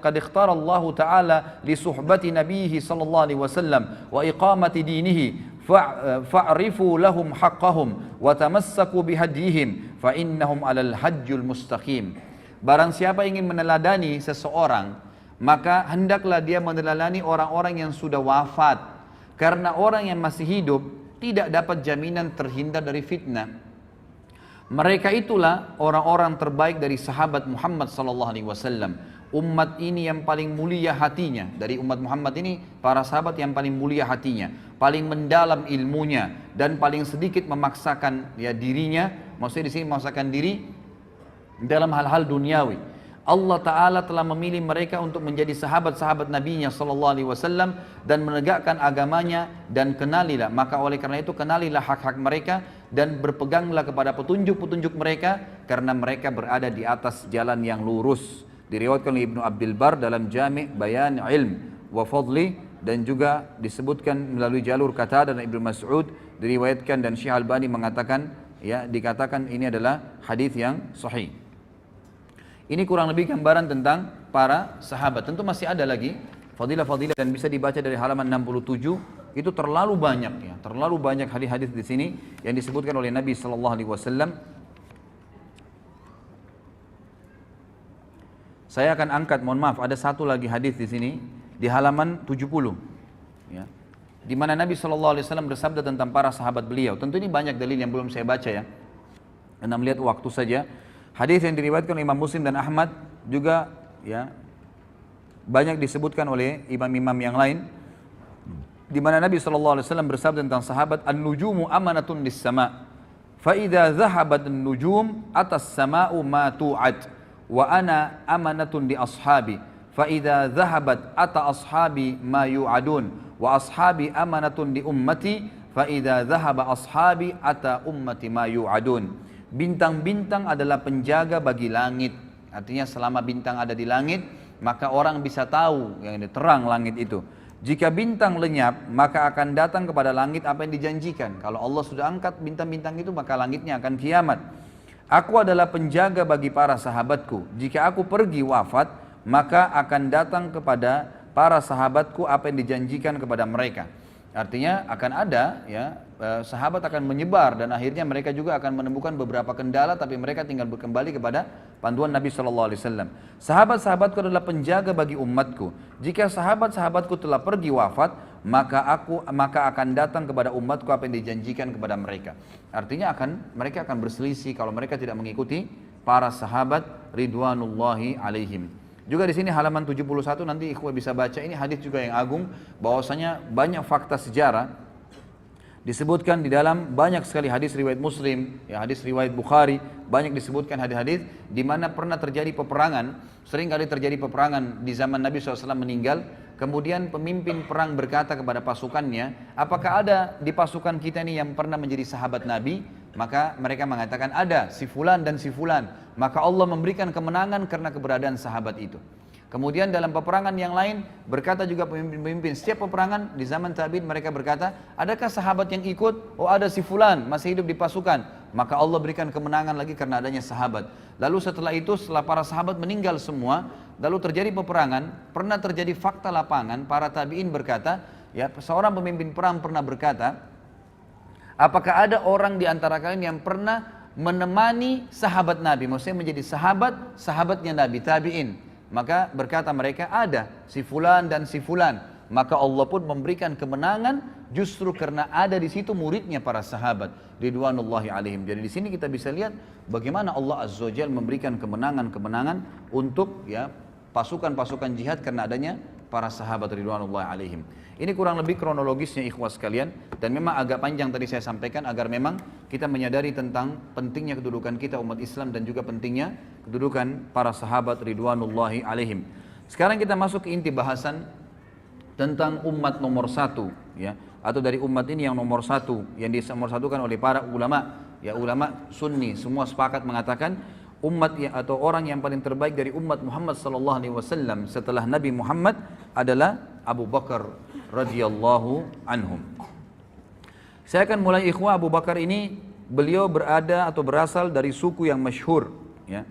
قد اختار الله تعالى لصحبة نبيه صلى الله عليه وسلم وإقامة دينه فاعرفوا لهم حقهم وتمسكوا بهديهم فإنهم على الحج المستقيم. Barang siapa ingin meneladani seseorang, maka hendaklah dia meneladani orang-orang yang sudah wafat. Karena orang yang masih hidup tidak dapat jaminan terhindar dari fitnah. Mereka itulah orang-orang terbaik dari sahabat Muhammad sallallahu alaihi wasallam. Umat ini yang paling mulia hatinya. Dari umat Muhammad ini, para sahabat yang paling mulia hatinya, paling mendalam ilmunya, dan paling sedikit memaksakan ya dirinya. Maksudnya di sini memaksakan diri dalam hal-hal duniawi. Allah Ta'ala telah memilih mereka untuk menjadi sahabat-sahabat Nabi-Nya Sallallahu Alaihi Wasallam dan menegakkan agamanya, dan kenalilah, maka oleh karena itu kenalilah hak-hak mereka dan berpeganglah kepada petunjuk-petunjuk mereka, karena mereka berada di atas jalan yang lurus. Diriwayatkan oleh Ibnu Abdul Bar dalam Jami' Bayan Ilm wa Fadli, dan juga disebutkan melalui jalur Qatadah dan Ibnu Mas'ud, diriwayatkan, dan Syekh Albani mengatakan, ya, dikatakan ini adalah hadis yang sahih. Ini kurang lebih gambaran tentang para sahabat. Tentu masih ada lagi fadilah-fadilah dan bisa dibaca dari halaman 67. Itu terlalu banyak, ya, terlalu banyak hadis-hadis di sini yang disebutkan oleh Nabi sallallahu alaihi wasallam. Saya akan angkat, mohon maaf, ada satu lagi hadis di sini di halaman 70, ya, di mana Nabi sallallahu alaihi wasallam bersabda tentang para sahabat beliau. Tentu ini banyak dalil yang belum saya baca, ya, karena melihat waktu saja. Hadis yang diriwayatkan oleh Imam Muslim dan Ahmad juga, ya, banyak disebutkan oleh imam-imam yang lain, di mana Nabi sallallahu alaihi wasallam bersabda tentang sahabat, "An-nujumu amanatun lis-sama', fa idza dhahabat an-nujum atas sama'u ma tu'ad, wa ana amanatun li ashabi, fa idza dhahabat ata ashabi ma yu'adun, wa ashabi amanatun li ummati, fa idza dhahaba ashabi ata ummati ma yu'adun." Bintang-bintang adalah penjaga bagi langit. Artinya selama bintang ada di langit, maka orang bisa tahu yang terang langit itu. Jika bintang lenyap, maka akan datang kepada langit apa yang dijanjikan. Kalau Allah sudah angkat bintang-bintang itu, maka langitnya akan kiamat. Aku adalah penjaga bagi para sahabatku. Jika aku pergi wafat, maka akan datang kepada para sahabatku apa yang dijanjikan kepada mereka. Artinya akan ada, ya, sahabat akan menyebar dan akhirnya mereka juga akan menemukan beberapa kendala, tapi mereka tinggal kembali kepada panduan Nabi sallallahu alaihi wasallam. Sahabat-sahabatku adalah penjaga bagi umatku. Jika sahabat-sahabatku telah pergi wafat, maka akan datang kepada umatku apa yang dijanjikan kepada mereka. Artinya mereka akan berselisih kalau mereka tidak mengikuti para sahabat ridwanullahi alaihim. Juga di sini halaman 71 nanti ikhwah bisa baca, ini hadis juga yang agung, bahwasanya banyak fakta sejarah disebutkan di dalam banyak sekali hadis riwayat Muslim, ya, hadis riwayat Bukhari, banyak disebutkan hadis-hadis di mana pernah terjadi peperangan. Sering kali terjadi peperangan di zaman Nabi SAW meninggal, kemudian pemimpin perang berkata kepada pasukannya, apakah ada di pasukan kita ini yang pernah menjadi sahabat Nabi? Maka mereka mengatakan ada, si fulan dan si fulan. Maka Allah memberikan kemenangan karena keberadaan sahabat itu. Kemudian dalam peperangan yang lain berkata juga pemimpin-pemimpin, setiap peperangan di zaman tabi'in mereka berkata, adakah sahabat yang ikut? Oh, ada si fulan masih hidup di pasukan. Maka Allah berikan kemenangan lagi karena adanya sahabat. Lalu setelah itu, setelah para sahabat meninggal semua, lalu terjadi peperangan, pernah terjadi fakta lapangan, para tabi'in berkata, ya, seorang pemimpin perang pernah berkata, apakah ada orang di antara kalian yang pernah menemani sahabat Nabi? Maksudnya menjadi sahabatnya Nabi, tabi'in. Maka berkata mereka, ada si fulan dan si fulan. Maka Allah pun memberikan kemenangan justru karena ada di situ muridnya para sahabat ridwanullahi alaihim. Jadi di sini kita bisa lihat bagaimana Allah Azza wa Jalla memberikan kemenangan-kemenangan untuk, ya, pasukan-pasukan jihad karena adanya para sahabat ridwanullahi alaihim. Ini kurang lebih kronologisnya ikhwah sekalian, dan memang agak panjang tadi saya sampaikan agar memang kita menyadari tentang pentingnya kedudukan kita umat Islam dan juga pentingnya kedudukan para sahabat ridwanullahi alaihim. Sekarang kita masuk ke inti bahasan tentang umat nomor satu, ya, atau dari umat ini yang nomor satu, yang dinomorsatukan oleh para ulama, ya, ulama sunni semua sepakat mengatakan umat atau orang yang paling terbaik dari umat Muhammad sallallahu alaihi wasallam setelah Nabi Muhammad adalah Abu Bakar radhiyallahu anhum. Saya akan mulai ikhwah. Abu Bakar ini beliau berada atau berasal dari suku yang masyhur, ya.